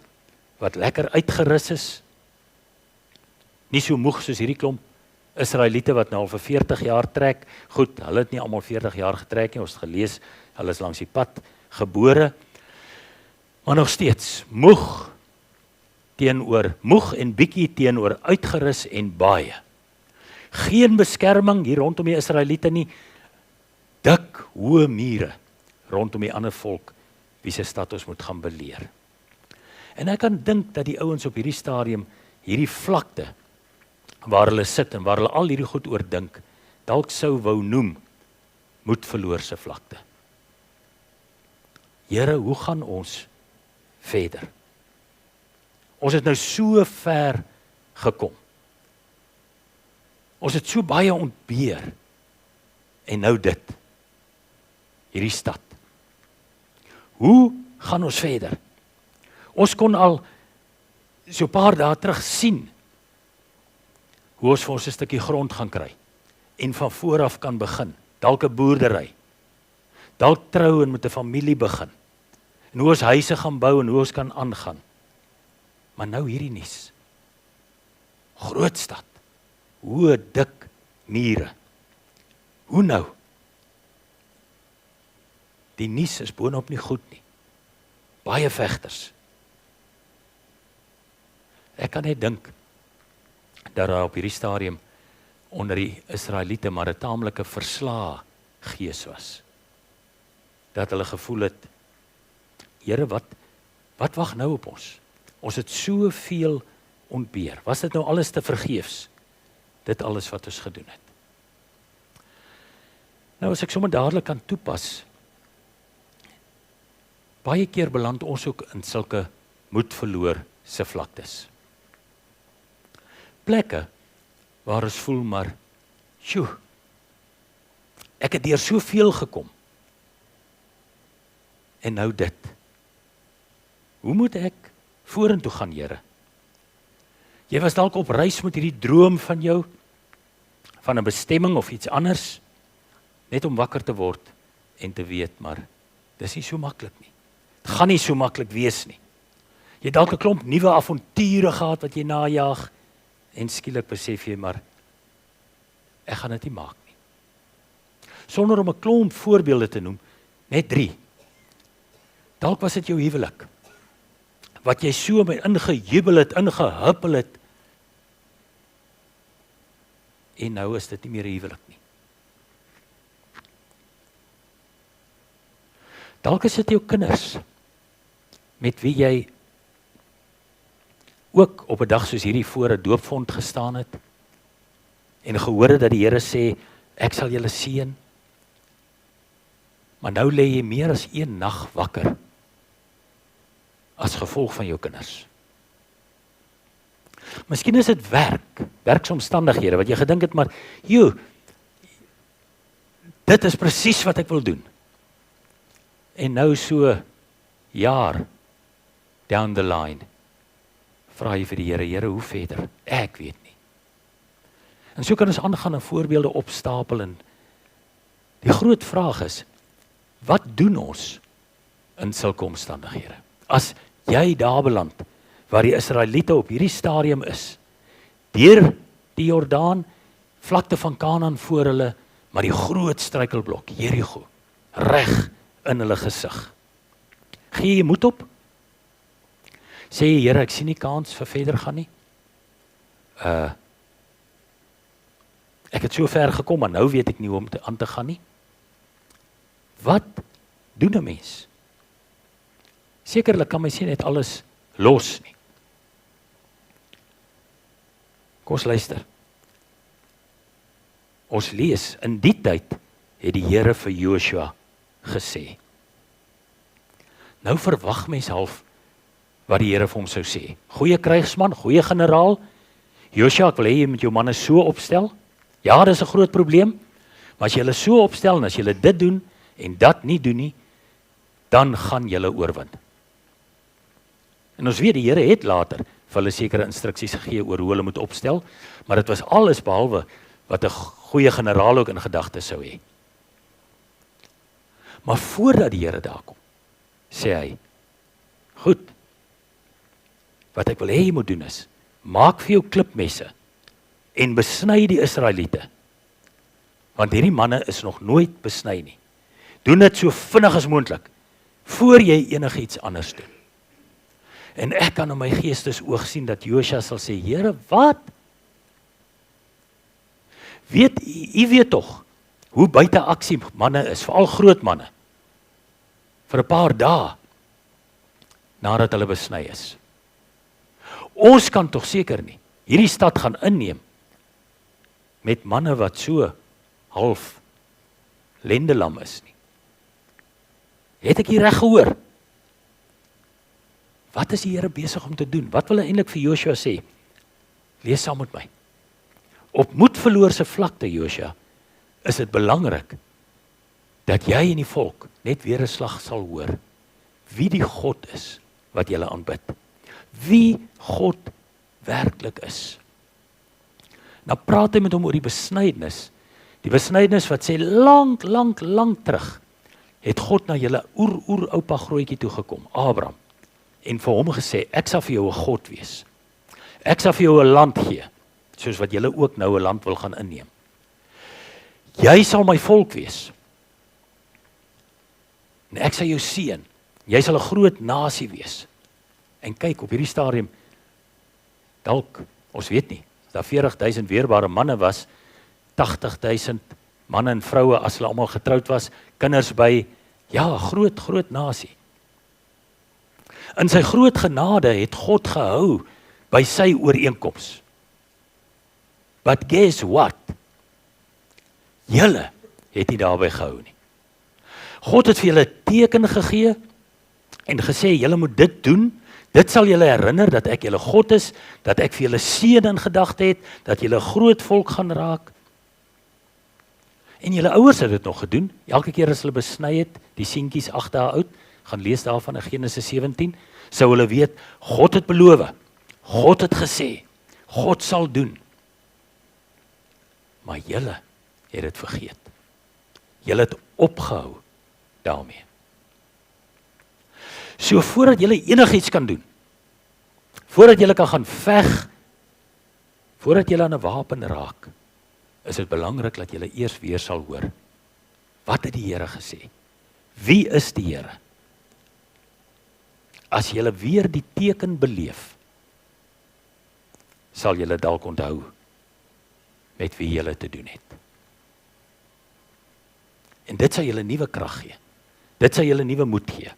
S1: wat lekker uitgerus is, nie so moeg soos hierdie klomp Israeliete wat nou al vir 40 jaar trek. Goed, hulle het nie almal 40 jaar getrek nie, ons het gelees, hulle is langs die pad gebore, maar nog steeds moeg en bietjie teenoor uitgerus en baie. Geen beskerming hier rondom die Israeliete nie, dik, hoë mure rondom die ander volk, wie se stad ons moet gaan beleer. En ek kan dink dat die ouens op hierdie stadium, hierdie vlakte, waar hulle sit en waar hulle al hierdie goed oordink, dalk sou wou noem moed verloor se vlakte. Here, hoe gaan ons verder? Ons het nou so ver gekom. Ons het so baie ontbeer. En nou dit. Hierdie stad. Hoe gaan ons verder? Ons kon al so 'n paar dae terug sien hoe ons vir ons 'n stukkie grond gaan kry en van voor af kan begin. Dalk 'n boerdery. Dalk trou en met 'n familie begin. En hoe ons huise gaan bou en hoe ons kan aangaan. Maar nou hierdie nuus. Groot stad. Hoe dik mure. Hoe nou? Die nuus is boonop nie goed nie. Baie vegters. Ek kan net dink dat daar op hierdie stadium onder die Israeliete maar 'n taamlike verslae gees was. Dat hulle gevoel het, Here, wat wag nou op ons? Ons het soveel ontbeer. Was dit nou alles te vergeefs? Dit alles wat ons gedoen het. Nou as ek sommer dadelik kan toepas, baie keer beland ons ook in sulke moed verloor se vlaktes. Plekke waar ons voel maar, sjoe, ek het deur soveel gekom. En nou dit. Hoe moet ek vorentoe gaan, Here? Jy was dalk op reis met hierdie droom van jou, van 'n bestemming of iets anders, net om wakker te word en te weet, maar dis nie so maklik nie. Dit gaan nie so maklik wees nie. Jy het dalk 'n klomp nuwe avonture gehad wat jy najaag, en skielik besef jy maar, ek gaan dit nie maak nie. Sonder om 'n klomp voorbeelde te noem, net 3. Dalk was dit jou huwelik, wat jy so mee ingejubel het, ingehuppel het, en nou is dit nie meer 'n huwelik nie. Dalk is dit jou kinders, met wie jy ook op 'n dag soos hierdie voor 'n doopvond gestaan het, en gehoor het dat die Here sê, ek sal julle seën, maar nou lê jy meer as 1 nag wakker, as gevolg van jou kinders. Miskien is dit werksomstandighede, wat jy gedink het, maar, dit is presies wat ek wil doen. En nou so, jaar, down the line, vra jy vir die Here, hoe verder? Ek weet nie. En so kan ons aangaan en voorbeelde opstapel, en die groot vraag is, wat doen ons in sulke omstandighede? As jy daar beland, waar die Israeliete op hierdie stadium is, deur die Jordaan, vlakte van Kanaan voor hulle, maar die groot struikelblok, Jerigo, reg in hulle gesig. Gee jy moed op? Sê jy, Here, ek sien nie kans vir verder gaan nie. Ek het so ver gekom, maar nou weet ek nie hoe om aan te gaan nie. Wat doen 'n mens? Sekerlik kan mens nie net alles los nie. Kom ons luister. Ons lees, in die tyd het die Here vir Joshua gesê. Nou verwag mens half wat die Here vir hom sou sê. Goeie krygsman, goeie generaal. Joshua, ek wil hê jy moet jou manne so opstel. Ja, dis 'n groot probleem, maar as jy hulle so opstel en as jy dit doen en dat nie doen nie, dan gaan jy oorwin. En ons weet die Here het later vir hulle sekere instruksies gegee oor hoe hulle moet opstel, maar dit was alles behalwe wat 'n goeie generaal ook in gedagte sou hê. Maar voordat die Here daar kom, sê hy, goed, wat ek wil hê jy moet doen is, maak vir jou klipmesse en besny die Israeliete, want hierdie manne is nog nooit besny nie. Doen dit so vinnig as moontlik, voor jy enigiets anders doen. En ek kan in my geestesoog sien dat Joshua sal sê, Here, wat? U weet tog, hoe buite aksie manne is, veral groot manne, vir 'n paar dae, nadat hulle besny is. Ons kan tog seker nie, hierdie stad gaan inneem, met manne wat so half lendelam is nie. Het ek hier reg gehoor? Wat is die Here besig om te doen? Wat wil hy eintlik vir Joshua sê? Lees saam met my. Op moedverloorse vlakte, Joshua, is dit belangrik dat jy en die volk net weer 'n slag sal hoor. Wie die God is wat julle aanbid. Wie God werklik is. Nou praat hy met hom oor die besnydenis. Die besnydenis wat sê lank terug het God na julle oer-oupa grootjie toe gekom, Abraham, en vir hom gesê, ek sal vir jou 'n God wees. Ek sal vir jou 'n land gee, soos wat julle ook nou 'n land wil gaan inneem. Jy sal my volk wees. En ek sal jou seën. Jy sal 'n groot nasie wees. En kyk, op hierdie stadium, dalk, ons weet nie, as daar 40.000 weerbare manne was, 80.000 manne en vroue, as hulle almal getroud was, kinders by, ja, groot nasie. In sy groot genade het God gehou by sy ooreenkoms. But guess what? Julle het nie daarby gehou nie. God het vir julle 'n teken gegee en gesê, julle moet dit doen. Dit sal julle herinner dat ek julle God is, dat ek vir julle seën in gedagte het, dat julle 'n groot volk gaan raak. En julle ouers het dit nog gedoen. Elke keer as hulle besny het, die seentjies 8 dae oud, gaan lees daarvan in Genesis 17, sou hulle weet, God het beloof, God het gesê, God sal doen. Maar julle het dit vergeet. Julle het opgehou daarmee. So voordat julle enigiets kan doen, voordat julle kan gaan veg, voordat julle aan 'n wapen raak, is dit belangrik dat julle eers weer sal hoor. Wat het die Here gesê? Wie is die Here? As julle weer die teken beleef, sal julle dalk onthou met wie julle te doen het. En dit sal julle nuwe krag gee. Dit sal julle nuwe moed gee.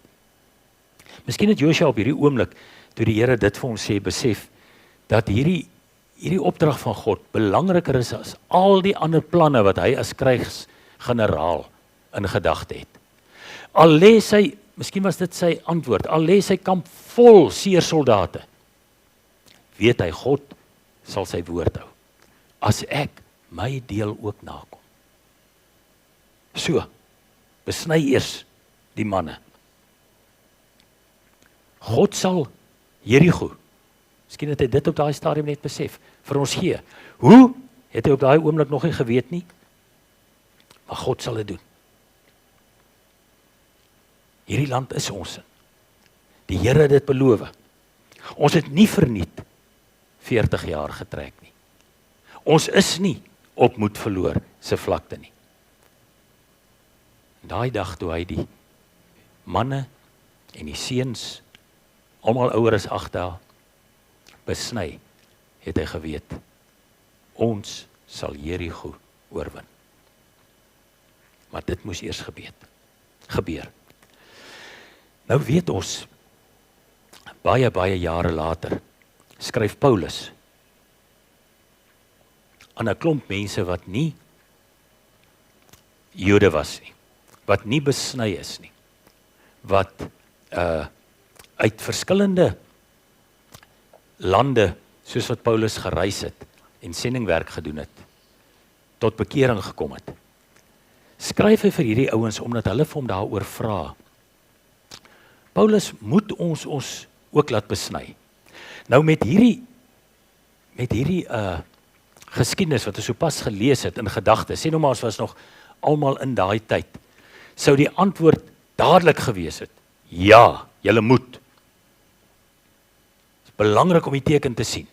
S1: Miskien het Joshua op hierdie oomblik, toe die Here dit vir hom sê, besef, dat hierdie opdrag van God belangriker is as al die ander planne wat hy as krygsgeneraal in gedagte het. Al lê sy, miskien was dit sy antwoord, al lê sy kamp vol seersoldate, weet hy, God sal sy woord hou. As ek my deel ook nakom. So, besny eers die manne. God sal Jerigo, miskien het hy dit op daai stadium net besef, vir ons gee. Hoe? Het hy op daai oomblik nog nie geweet nie? Maar God sal dit doen. Hierdie land is ons. Die Here het dit beloof. Ons het nie verniet 40 jaar getrek nie. Ons is nie op moed verloor se vlakte nie. Daai dag toe hy die manne en die seuns, almal ouer as 8 dae, besny, het hy geweet, ons sal Jerigo oorwin. Maar dit moes eers gebeur. Nou weet ons, baie jare later, skryf Paulus aan 'n klomp mense wat nie Jode was nie, wat nie besny is nie, wat uit verskillende lande, soos wat Paulus gereis het en sendingwerk gedoen het, tot bekering gekom het. Skryf hy vir hierdie ouens omdat hulle vir hom daaroor vra. Paulus, moet ons ook laat besny? Nou met hierdie geskiedenis wat ons sopas gelees het in gedagte, sê nou maar ons was nog almal in daai tyd, sou die antwoord dadelik gewees het. Ja, julle moet. Dit is belangrik om die teken te sien.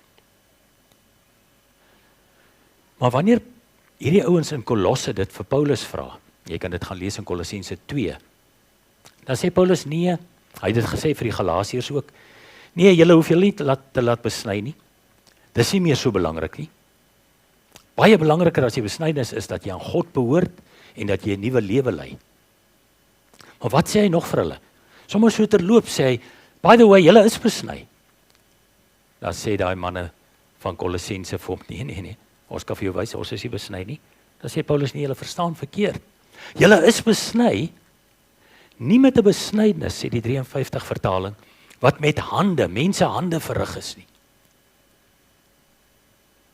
S1: Maar wanneer hierdie ouens in Kolosse dit vir Paulus vra, jy kan dit gaan lees in Kolossense 2, dan sê Paulus, nee, hy het dit gesê vir die Galasiërs ook, nee, julle hoef julle nie te laat besny nie. Dis nie meer so belangrik nie. Baie belangriker as jy besnydenis is dat jy aan God behoort en dat jy 'n nuwe lewe lei. Maar wat sê hy nog vir hulle? Sommige so terloop sê hy, by the way, julle is besny. Dan sê daai manne van Kolossense vir hom, nee, ons kan vir jou wys, ons is nie besny nie. Dan sê Paulus, nee, julle verstaan verkeerd. Julle is besny, nie met 'n besnydenis, sê die 53 vertaling, wat met hande, mense hande verrig is nie.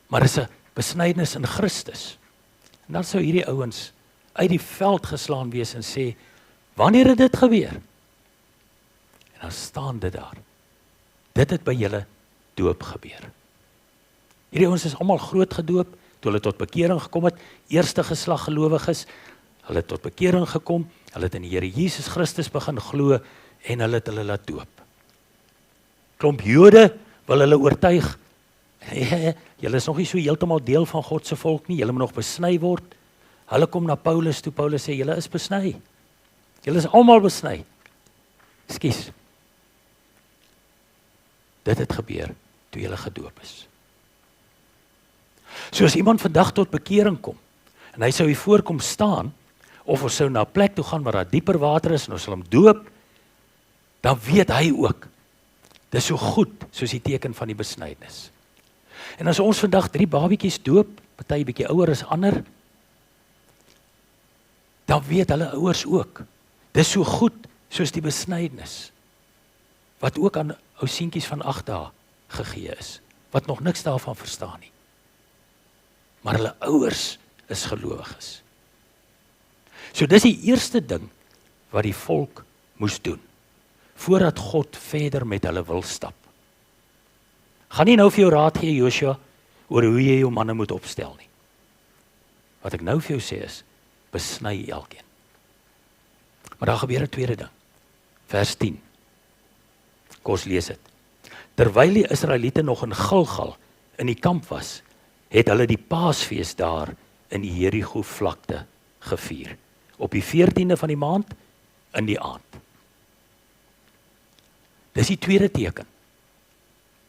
S1: Maar is 'n besnydenis in Christus. En dan sou hierdie ouens uit die veld geslaan wees en sê, wanneer het dit gebeur? En dan staan dit daar. Dit het by julle doop gebeur. Hierdie ouens is almal groot gedoop, toe hulle tot bekering gekom het, eerste geslag gelowiges, hulle het tot bekering gekom, hulle het in die Here Jesus Christus begin glo, en hulle het hulle laat doop. Klomp Jode wil hulle oortuig, julle is nog nie so heeltemal deel van God se volk nie, julle moet nog besny word. Hulle kom na Paulus toe, Paulus sê, julle is besny. Julle is almal besny. Ekskuus. Dit het gebeur toe julle gedoop is. So as iemand vandag tot bekering kom, en hy sou hier voorkom staan, of ons sou na 'n plek toe gaan waar daar dieper water is, en ons sal hom doop, dan weet hy ook, dis so goed, soos die teken van die besnydenis. En as ons vandag 3 babietjies doop, party bietjie ouer as ander, dan weet hulle ouers ook, dis so goed, soos die besnydenis, wat ook aan ou seentjies van 8 dae gegee is, wat nog niks daarvan verstaan nie. Maar hulle ouers is gelowiges. So dis die eerste ding wat die volk moes doen, voordat God verder met hulle wil stap. Gaan nie nou vir jou raad gee, Joshua, oor hoe jy jou manne moet opstel nie. Wat ek nou vir jou sê is, besny elkeen. Maar daar gebeur 'n tweede ding. Vers 10. Kom ons lees dit. Terwyl die Israeliete nog in Gilgal in die kamp was, het hulle die Paasfees daar in die Jerigo vlakte gevier. Op die 14de van die maand, in die aand. Dis die tweede teken,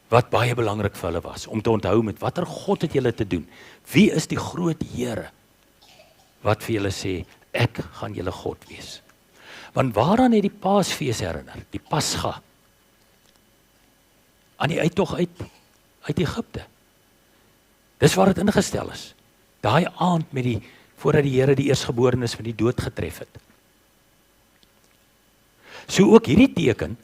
S1: wat baie belangrik vir hulle was, om te onthou met watter God het julle te doen. Wie is die groot Here, wat vir julle sê, ek gaan julle God wees. Want waaraan het die Paasfees herinner, die Pasga, aan die uittog uit Egipte. Dis waar dit ingestel is. Daai aand voordat die Here die eersgeborenes van die dood getref het. So ook hierdie teken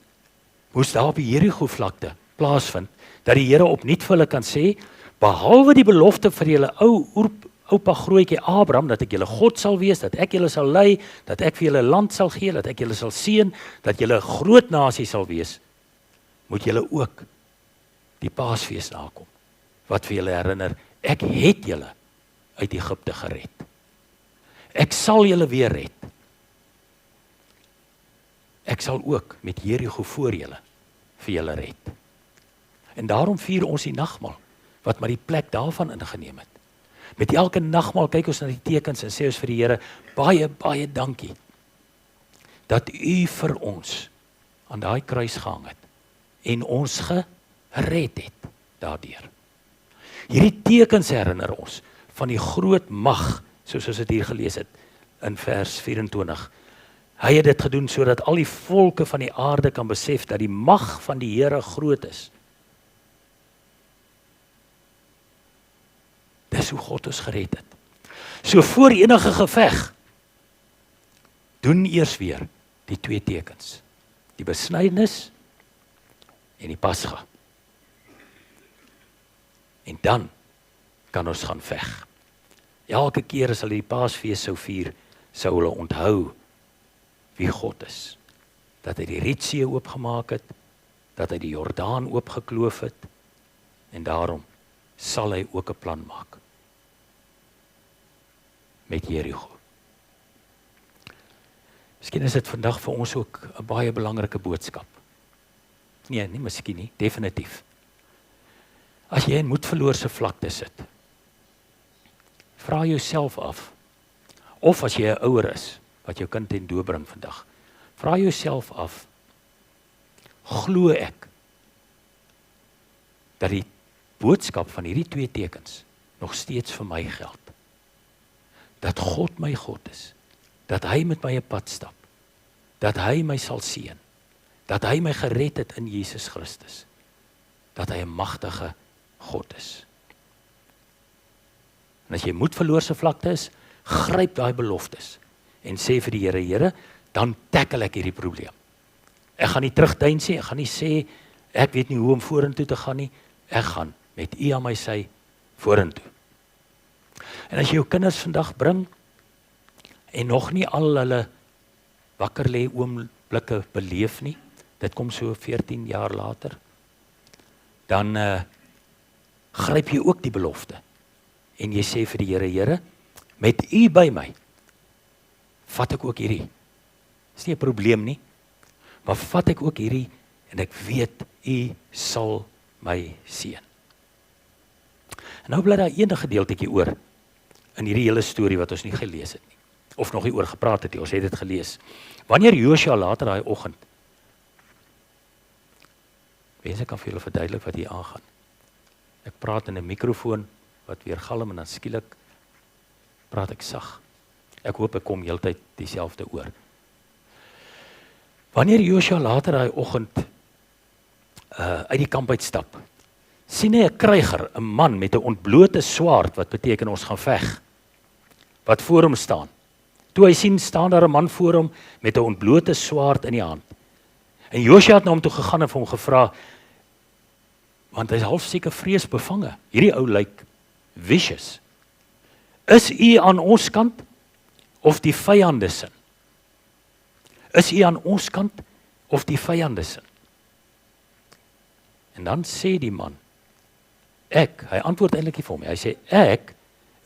S1: moes daar op die Jerigo vlakte plaasvind, dat die Here opnuut vir hulle kan sê, behalwe die belofte vir julle oupa grootjie Abraham, dat ek julle God sal wees, dat ek julle sal lei, dat ek vir julle land sal gee, dat ek julle sal seën, dat julle 'n groot nasie sal wees, moet julle ook die Paasfees nakom, wat vir julle herinner, ek het julle uit Egipte gered. Ek sal julle weer red. Ek sal ook met Jerigo voor julle vir julle red. En daarom vier ons die nagmaal, wat maar die plek daarvan ingeneem het. Met elke nagmaal kyk ons na die tekens en sê ons vir die Here, baie, baie dankie, dat u vir ons aan daai kruis gehang het, en ons gered het daardeur. Hierdie tekens herinner ons van die groot mag, soos ons dit hier gelees het, in vers 24. Hy het dit gedoen sodat al die volke van die aarde kan besef dat die mag van die Here groot is. Dis hoe God ons gered het. So voor enige geveg, doen eers weer die 2 tekens. Die besnydenis en die Pasga. En dan kan ons gaan veg. Elke keer as hulle die Paasfees sou vier, sou hulle onthou wie God is. Dat hy die Rietsee oopgemaak het, dat hy die Jordaan oopgekloof het, en daarom sal hy ook 'n plan maak met Jerigo. Miskien is dit vandag vir ons ook 'n baie belangrike boodskap. Nee, nie miskien nie, definitief. As jy in moedverloorse vlakte sit, vra jouself af, of as jy 'n ouer is, wat jou kind ten doop bring vandag, vra jouself af, glo ek, dat die boodskap van hierdie 2 tekens nog steeds vir my geld? Dat God my God is, dat hy met my 'n pad stap, dat hy my sal seën, dat hy my gered het in Jesus Christus, dat hy 'n magtige God is. En as jy moedverloorse vlakte is, gryp daai beloftes en sê vir die Here, Here, dan tackle ek hierdie probleem. Ek gaan nie terugdeins nie, ek gaan nie sê, ek weet nie hoe om vorentoe te gaan nie, ek gaan met U aan my sy vorentoe. En as jy jou kinders vandag bring, en nog nie al hulle wakker lê oomblikke beleef nie, dit kom so 14 jaar later, dan gryp jy ook die belofte, en jy sê vir die Here, Here, met U by my, vat ek ook hierdie, is nie 'n probleem nie, maar vat ek ook hierdie, en ek weet, U sal my seën. En nou bly daar een gedeeltjie oor, in hierdie hele storie wat ons nie gelees het nie, of nog nie oor gepraat het nie, ons het dit gelees. Wanneer Josua later daai oggend, mense kan vir julle verduidelik wat hier aangaan. Ek praat in 'n mikrofoon, wat weer galm, en dan skielik praat ek sag. Ek hoop ek kom heeltyd dieselfde oor. Wanneer Josua later daai oggend uit die kamp uitstap, sien hy 'n kryger, 'n man met 'n ontblote swaard, wat beteken ons gaan veg, wat voor hom staan. Toe hy sien, staan daar 'n man voor hom met 'n ontblote swaard in die hand. En Josua het na hom toe gegaan en vir hom gevra, want hy is half seker vreesbevange. Hierdie ou lyk vicious. Is U aan ons kant of die vyande se? Is U aan ons kant of die vyande se? En dan sê die man, hy antwoord eintlik nie vir hom, hy sê, ek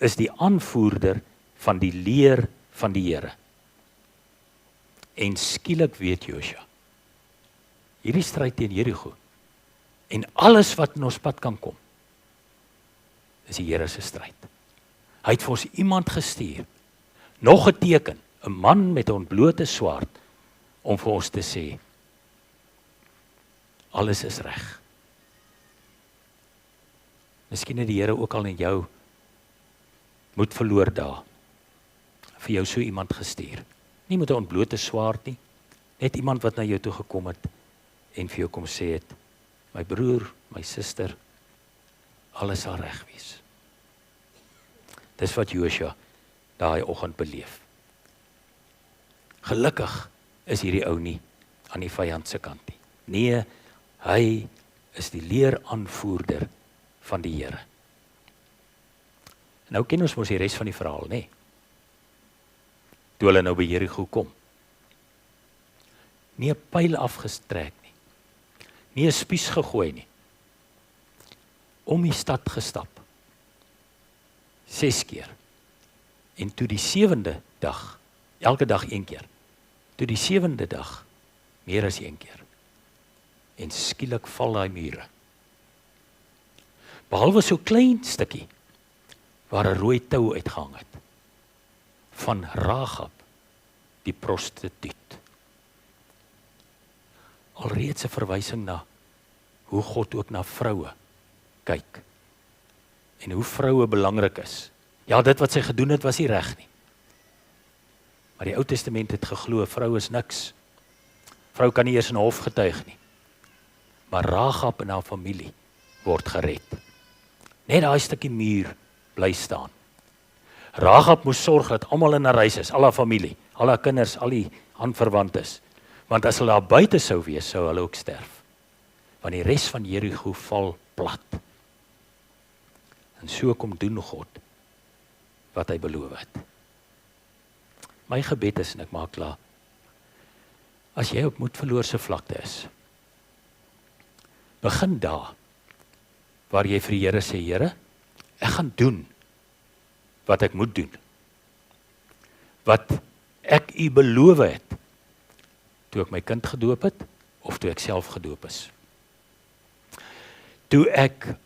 S1: is die aanvoerder van die leer van die Here. En skielik weet Josua, hierdie stryd teen Jerigo, en alles wat in ons pad kan kom, is die Here se stryd. Hy het vir ons iemand gestuur, nog 'n teken, 'n man met 'n ontblote swaard, om vir ons te sê, alles is reg. Miskien het die Here ook al in jou moed verloor daar, vir jou so iemand gestuur. Nie met 'n ontblote swaard nie, net iemand wat na jou toe gekom het, en vir jou kom sê het, my broer, my suster, alles sal reg wees. Dis wat Josua daai oggend beleef. Gelukkig is hierdie ou nie aan die vyand se kant nie. Nee, hy is die leeraanvoerder van die Here. Nou ken ons mos die res van die verhaal, nê? Toe hulle nou by Jerigo kom. Nie 'n pyl afgestrek nie. Nie 'n spies gegooi nie. Om die stad gestap. 6 keer. En toe die 7de dag, elke dag 1 keer. Toe die 7de dag, meer as 1 keer. En skielik val daai mure. Behalwe so klein stukkie, waar 'n rooi tou uitgehang het, van Rahab, die prostituut. Alreeds 'n verwysing na hoe God ook na vroue kyk, en hoe vroue belangrik is. Ja, dit wat sy gedoen het, was nie reg nie. Maar die Ou Testament het geglo, vrou is niks. Vrou kan nie eers in 'n hof getuig nie. Maar Rahab en haar familie word gered. Net daai stukkie muur bly staan. Rahab moes sorg dat almal in haar huis is, al haar familie, al haar kinders, al die aanverwantes. Want as hulle daar buite sou wees, sou hulle ook sterf. Want die res van Jerigo val plat. En so kom doen God wat hy beloof het. My gebed is, en ek maak klaar, as jy op moedverloorse vlakte is, begin daar, waar jy vir die Here sê, Here, ek gaan doen wat ek moet doen. Wat ek U beloof het, toe ek my kind gedoop het, of toe ek self gedoop is. Toe ek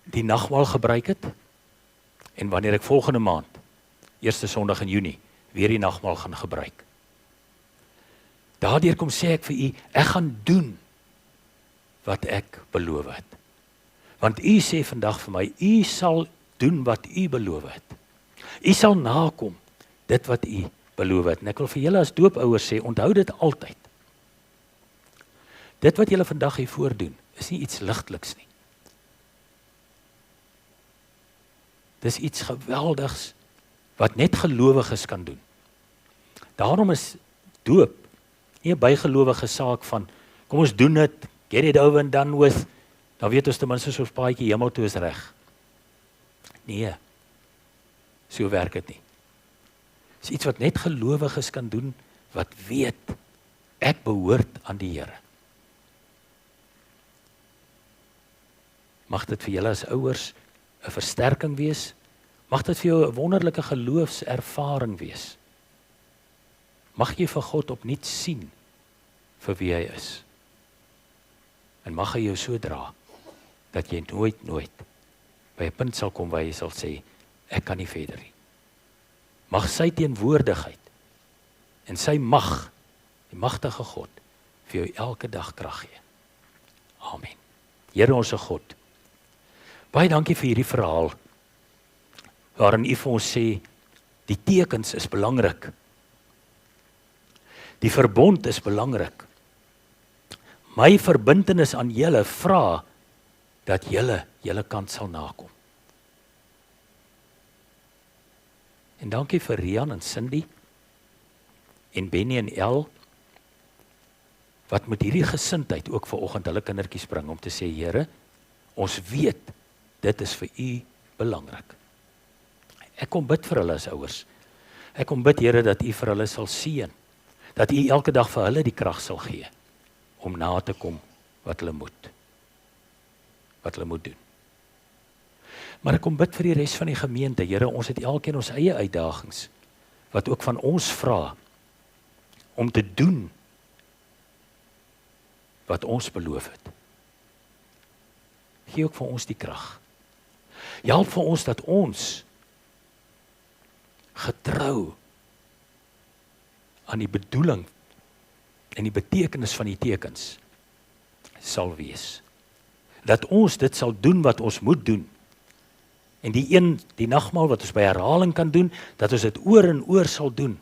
S1: die nagmaal gebruik het, en wanneer ek volgende maand, eerste Sondag in Junie, weer die nagmaal gaan gebruik. Daardeur kom sê ek vir U, ek gaan doen wat ek beloof het. Want U sê vandag vir my, U sal doen wat U beloof het. U sal nakom dit wat U beloof het. En ek wil vir julle as doopouers sê, onthou dit altyd. Dit wat julle vandag hier voordoen, is nie iets ligteliks nie. Dis iets geweldigs wat net gelowiges kan doen. Daarom is doop nie 'n bygelowige saak van, kom ons doen dit, get it over and done with, dan weet ons ten minste ons paadjie hemel toe is reg. Nee, so werk dit nie. Dis iets wat net gelowiges kan doen, wat weet, ek behoort aan die Here. Mag dit vir julle as ouers 'n versterking wees, mag dit vir jou 'n wonderlike geloofservaring wees. Mag jy vir God opnuut sien vir wie hy is. En mag hy jou so dra, dat jy nooit by 'n punt sal kom waar jy sal sê, ek kan nie verder nie. Mag sy teenwoordigheid en sy mag, die magtige God, vir jou elke dag krag gee. Amen. Here ons God, baie dankie vir hierdie verhaal, waarin U vir ons sê, die tekens is belangrik. Die verbond is belangrik. My verbintenis aan julle vra, dat julle kant sal nakom. En dankie vir Rian en Cindy, en Benny en El, wat met hierdie gesindheid ook vanoggend hulle kindertjies bring, om te sê, Here, ons weet, dit is vir U belangrik. Ek kom bid vir hulle as ouers. Ek kom bid, Here, dat U vir hulle sal seën, dat U elke dag vir hulle die krag sal gee, om na te kom wat hulle moet doen. Maar ek kom bid vir die res van die gemeente, Here, ons het elkeen ons eie uitdagings, wat ook van ons vra, om te doen, wat ons beloof het. Gee ook vir ons die krag. Help vir ons dat ons getrou aan die bedoeling en die betekenis van die tekens sal wees. Dat ons dit sal doen wat ons moet doen. En die nagmaal wat ons by herhaling kan doen, dat ons dit oor en oor sal doen,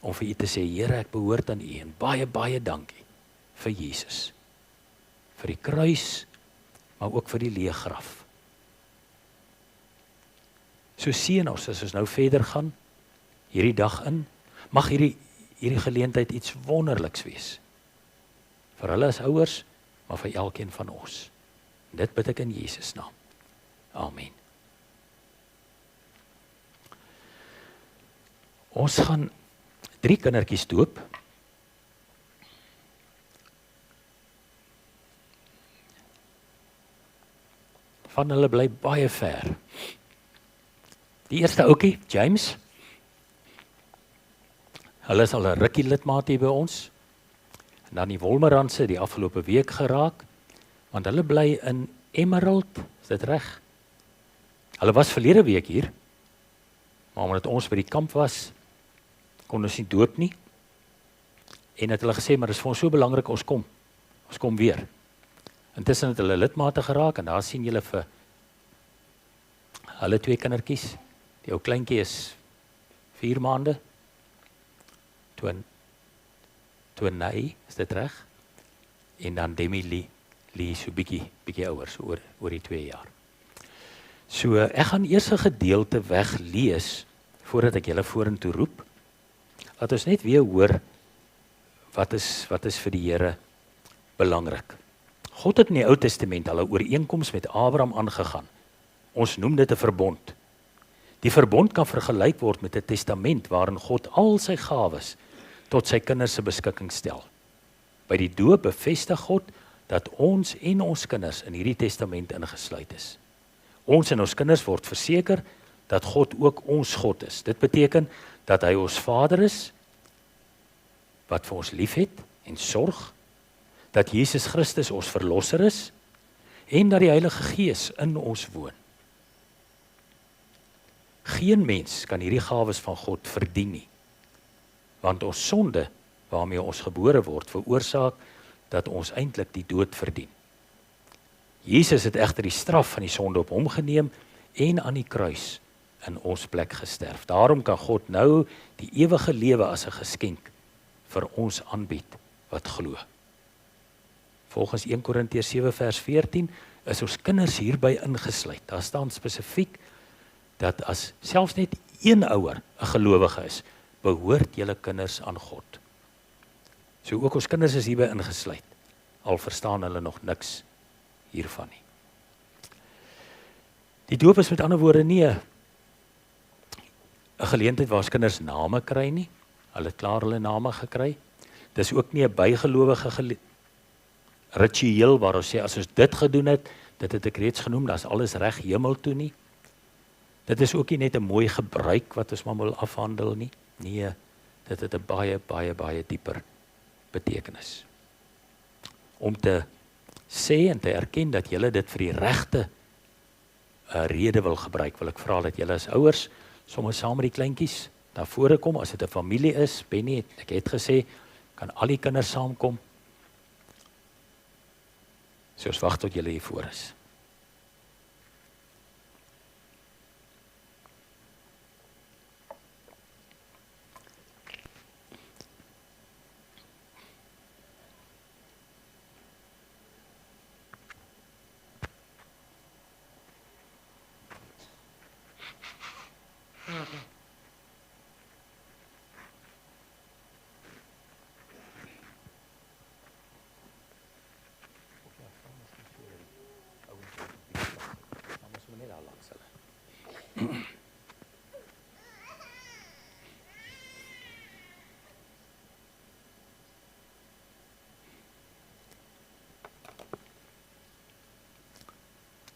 S1: om vir U te sê, Here, ek behoort aan U, en baie dankie vir Jesus. Vir die kruis, maar ook vir die leë graf. So seën ons, as ons nou verder gaan, hierdie dag in, mag hierdie geleentheid iets wonderliks wees. Vir hulle as ouers, maar vir elkeen van ons. En dit bid ek in Jesus naam. Amen. Ons gaan 3 kindertjies doop. Van hulle bly baie ver. Die eerste ouetjie, James, hulle is al 'n rukkie lidmaat hier by ons. En dan die Wolmerandse die afgelope week geraak, want hulle bly in Emerald, is dit reg? Hulle was verlede week hier, maar omdat ons by die kamp was, kon ons nie doop nie. En het hulle gesê, maar dit is vir ons so belangrik, ons kom weer. Intussen het hulle lidmate geraak, en daar sien julle vir hulle 2 kindertjies. Die ou kleintjie is 4 maande, Twinay, is dit reg? En dan Demi Lee so bietjie ouer, so oor die 2 jaar. So, ek gaan eers 'n gedeelte weglees, voordat ek julle vorentoe roep. Laat ons net weer hoor, wat is vir die Here belangrik. God het in die Ou Testament al 'n ooreenkoms met Abraham aangegaan. Ons noem dit 'n verbond. Die verbond kan vergelyk word met 'n testament waarin God al sy gawes tot sy kinders se beskikking stel. By die doop bevestig God dat ons en ons kinders in hierdie testament ingesluit is. Ons en ons kinders word verseker dat God ook ons God is. Dit beteken dat hy ons Vader is, wat vir ons liefhet en sorg, dat Jesus Christus ons verlosser is, en dat die Heilige Gees in ons woon. Geen mens kan hierdie gawes van God verdien nie, want ons sonde, waarmee ons gebore word, veroorsaak dat ons eintlik die dood verdien. Jesus het egter die straf van die sonde op hom geneem en aan die kruis in ons plek gesterf. Daarom kan God nou die ewige lewe as 'n geskenk vir ons aanbied wat glo. Volgens 1 Korintiërs 7 vers 14 is ons kinders hierby ingesluit. Daar staan spesifiek dat as selfs net een ouer 'n gelowige is, behoort julle kinders aan God. So ook ons kinders is hierby ingesluit, al verstaan hulle nog niks hiervan nie. Die doop is met ander woorde nie 'n geleentheid waar ons kinders name kry nie, hulle het klaar hulle name gekry. Dis ook nie 'n bygelowige ritueel waar ons sê, as ons dit gedoen het, dit het ek reeds genoem, dat is alles reg hemel toe nie. Dit is ook nie net 'n mooi gebruik wat ons maar wil afhandel nie. Nee, dit het 'n baie dieper betekenis. Om te sê en te erken dat julle dit vir die regte rede wil gebruik, wil ek vra dat julle as ouers sommer saam met die kleintjies na vore kom, as dit 'n familie is. Benny, ek het gesê, kan al die kinders saamkom. So ons wag tot julle hier voor is.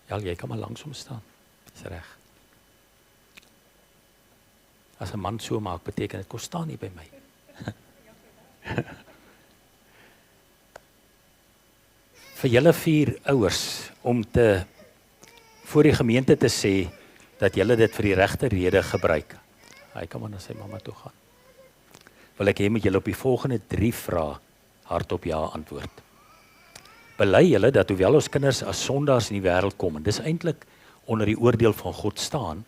S1: Ja, jy kan maar langsom staan. Dis reg. As 'n man so maak, beteken dit, kom staan nie by my. Vir julle 4 ouers om te voor die gemeente te sê dat julle dit vir die regte rede gebruik. Hy kan maar na sy mamma toe gaan. Wil ek hê met julle op die volgende 3 vrae hardop ja antwoord. Bely julle dat hoewel ons kinders as sondaars in die wêreld kom, en dis eintlik onder die oordeel van God staan,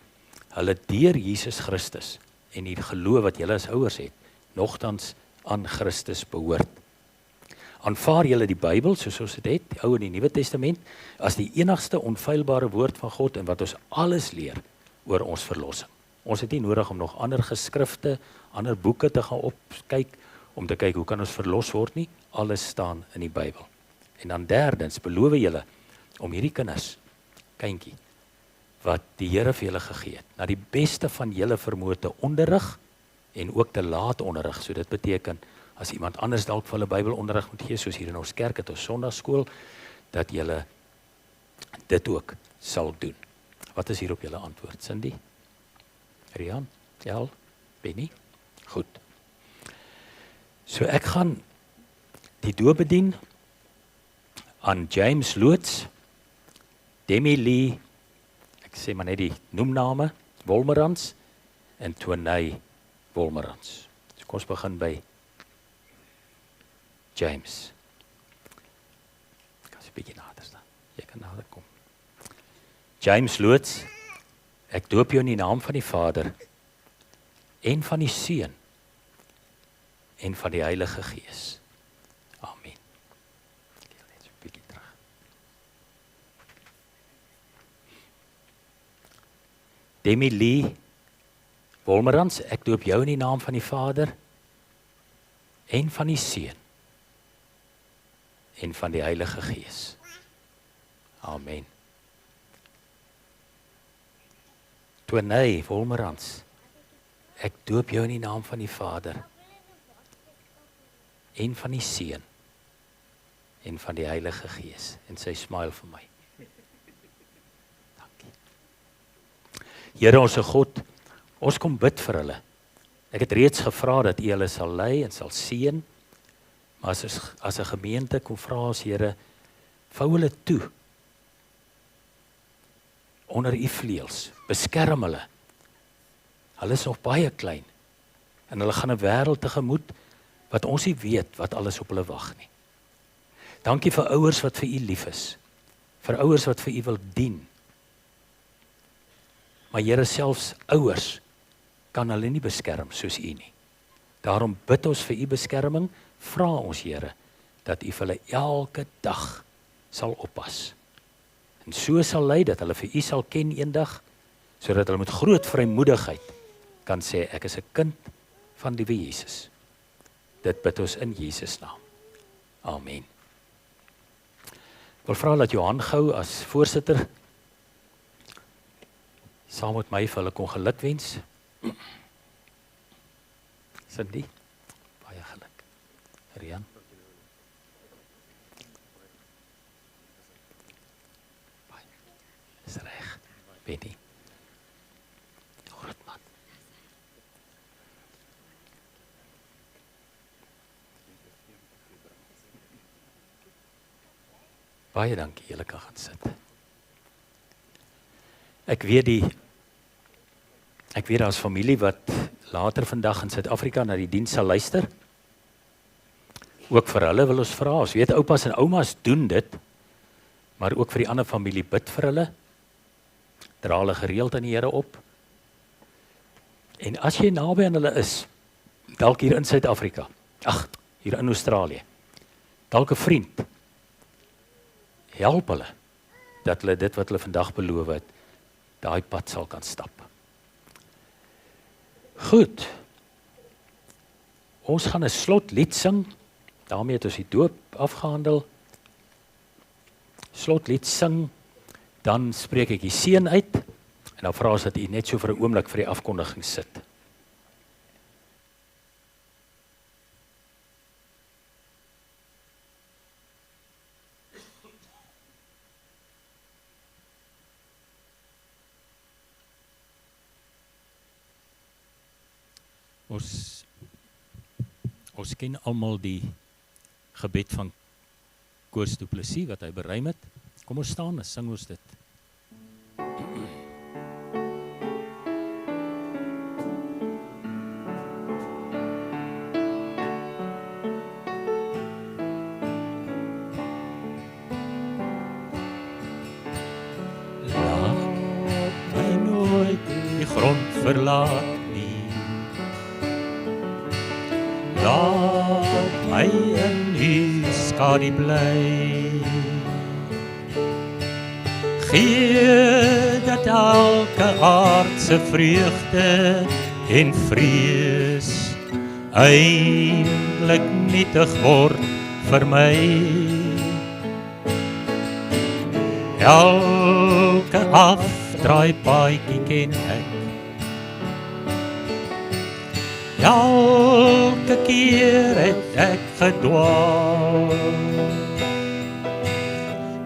S1: hulle deur Jesus Christus en die geloof wat julle as ouers het, nogtans aan Christus behoort. Aanvaar julle die Bybel, soos ons dit het, die Ou en die Nuwe Testament, as die enigste onfeilbare woord van God en wat ons alles leer oor ons verlossing. Ons het nie nodig om nog ander geskrifte, ander boeke te gaan opkyk, om te kyk hoe kan ons verlos word nie. Alles staan in die Bybel. En dan derdens, beloof julle om hierdie kinders, kindjie, wat die Here vir julle gegee het, na die beste van julle vermoë te onderrig en ook te laat onderrig. So dit beteken, as iemand anders dalk vir hulle Bybelonderrig moet gee, soos hier in ons kerk het ons Sondagskool, dat julle dit ook sal doen. Wat is hier op julle antwoord, Cindy? Rian? Jel? Benny? Goed. So ek gaan die doop bedien aan James Loots, Demi Lee, ek sê maar net die noemname, Wolmerans en Tonay Wolmerans. So kom ons begin by James. Ek kan so 'n bietjie nader staan. Jy kan nader kom. James Loots, ek doop jou in die naam van die Vader en van die Seun en van die Heilige Gees. Amen. Net so 'n bietjie terug. Demi Lee Wolmerans, ek doop jou in die naam van die Vader en van die Seun en van die Heilige Gees. Amen. Tonay Wolmerans, ek doop jou in die naam van die Vader en van die Seun en van die Heilige Gees. En sy smile vir my. Dankie. Here ons God, ons kom bid vir hulle. Ek het reeds gevra dat U hulle sal lei en sal seën. Maar as 'n gemeente kom vra ons Here, vou hulle toe onder U vleuels, beskerm hulle. Hulle is nog baie klein en hulle gaan 'n wêreld tegemoet wat ons nie weet wat alles op hulle wag nie. Dankie vir ouers wat vir U lief is, vir ouers wat vir U wil dien. Maar Here, selfs ouers kan hulle nie beskerm soos U nie. Daarom bid ons vir U beskerming, vra ons Here dat U vir hulle elke dag sal oppas. En so sal lei dat hulle vir U sal ken eendag, sodat hulle met groot vrymoedigheid kan sê, ek is 'n kind van liewe Jesus. Dit bid ons in Jesus naam. Amen. Ek wil vra dat Johan gou as voorsitter saam met my vir hulle kon geluk wens. Cindy, baie geluk. Rian. Is reg. Benny. Groot man. Baie dankie, julle kan gaan sit. Ek weet daar's familie wat later vandag in Suid-Afrika na die diens sal luister. Ook vir hulle wil ons vra. Ons weet oupas en oumas doen dit, maar ook vir die ander familie bid vir hulle. Dra hulle gereeld aan die Here op. En as jy naby aan hulle is, dalk hier in Suid-Afrika, hier in Australië, dalk 'n vriend, help hulle, dat hulle dit wat hulle vandag beloof het, daai pad sal kan stap. Goed, ons gaan 'n slotlied sing, daarmee het ons die doop afgehandel. Slotlied sing, dan spreek ek die seën uit, en dan vra ons dat u net so vir 'n oomblik vir die afkondiging sit. Ons ken almal die gebed van Koos Du Plessis wat hy beruim het. Kom ons staan en sing ons dit. Laat my nooit die grond verlaat. Laat my in u skadu bly. Gee dat elke aardse vreugde en vrees eindelijk nietig word vir my. Elke afdraaipaadjie ken ek. Elke keer het ek gedwaal.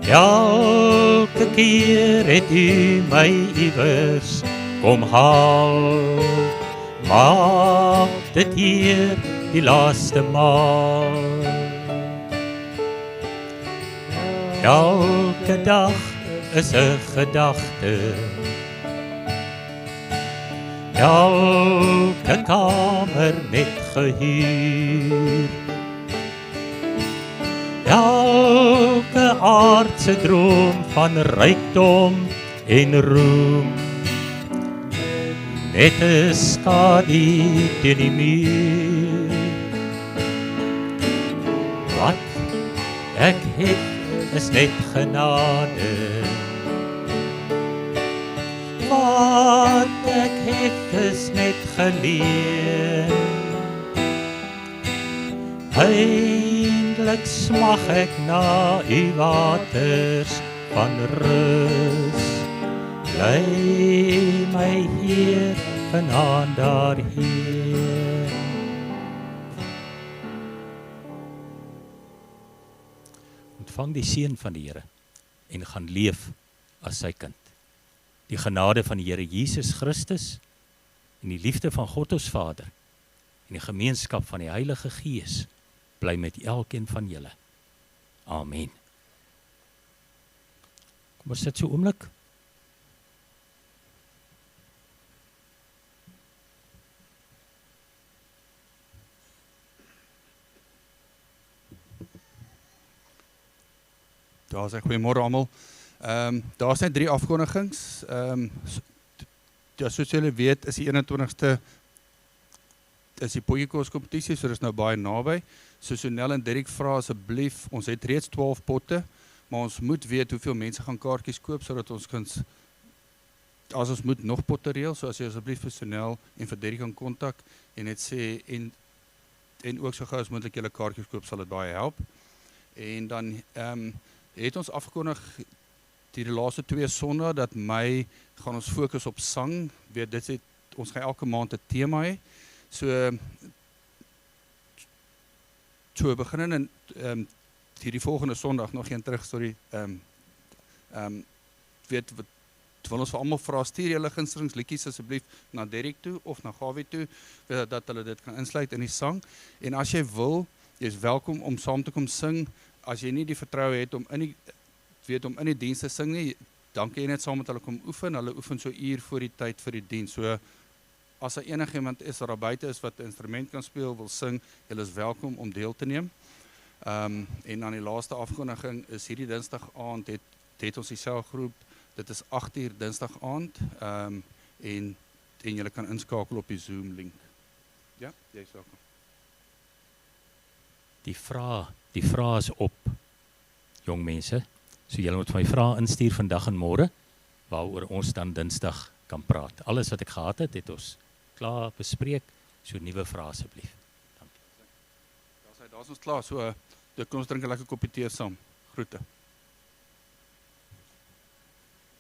S1: Elke keer het u my iewers kom haal. Maak dit hier die laaste maal. Elke dag is 'n gedagte. Elke kamer net gehuur. Elke aardse droom van rykdom en roem. Net 'n skadu teen die muur. Wat ek het is net genade. Wat ek het is net geleer. Eindelijk smag ek na u waters van rus. Bly my Heer vanaand daarheen. Ontvang die seën van die Here en gaan leef as sy kind. Die genade van die Here Jesus Christus en die liefde van God ons Vader en die gemeenskap van die Heilige Gees bly met elkeen van julle. Amen. Kom ons sit so 'n oomblik.
S3: Daar sê goeiemôre almal. Daar is net 3 afkondigings. Soos julle weet, is die 21ste is die potjiekos kompetisie, so dis nou baie naby. So Sonel en Derek vra asseblief, ons het reeds 12 potte, maar ons moet weet hoeveel mense gaan kaartjies koop sodat ons kan as ons moet nog pottereel, so as jy asseblief vir Sonel en vir Derrick kan kontak en net sê en ook so gou as moontlik julle kaartjies koop, sal dit baie help. En dan het ons afgekondig die laaste 2 Sondae dat Mei gaan ons fokus op sang. Weet dit het ons gaan elke maand 'n tema hê. So begin en hierdie volgende Sondag nog een terug storie. Weet wat wil ons vir almal vra, stuur julle gunstelingliedjies asseblief na Derrick toe of na Gawie toe, dat hulle dit kan insluit in die sang. En as jy wil, jy is welkom om saam te kom sing. As jy nie die vertroue het om in die diens te sing nie, dan kan jy net saam met hulle kom oefen. Hulle oefen so uur voor die tyd vir die diens. So as daar enigiemand is daar buite is wat 'n instrument kan speel, wil sing, julle is welkom om deel te neem. En dan die laaste afkondiging is hierdie Dinsdag aand het ons die selgroep. Dit is 8:00 Dinsdag aand. En julle kan inskakel op die Zoom link. Ja, jy is welkom.
S1: Die vraag is op, jong mense. So julle moet my vrae instuur vandag en môre, waaroor ons dan Dinsdag kan praat. Alles wat ek gehad het ons klaar bespreek. So nuwe vrae asseblief.
S3: Dankie. Daar's ons klaar. So, kom ons drink 'n lekker koppie tee saam. Groete.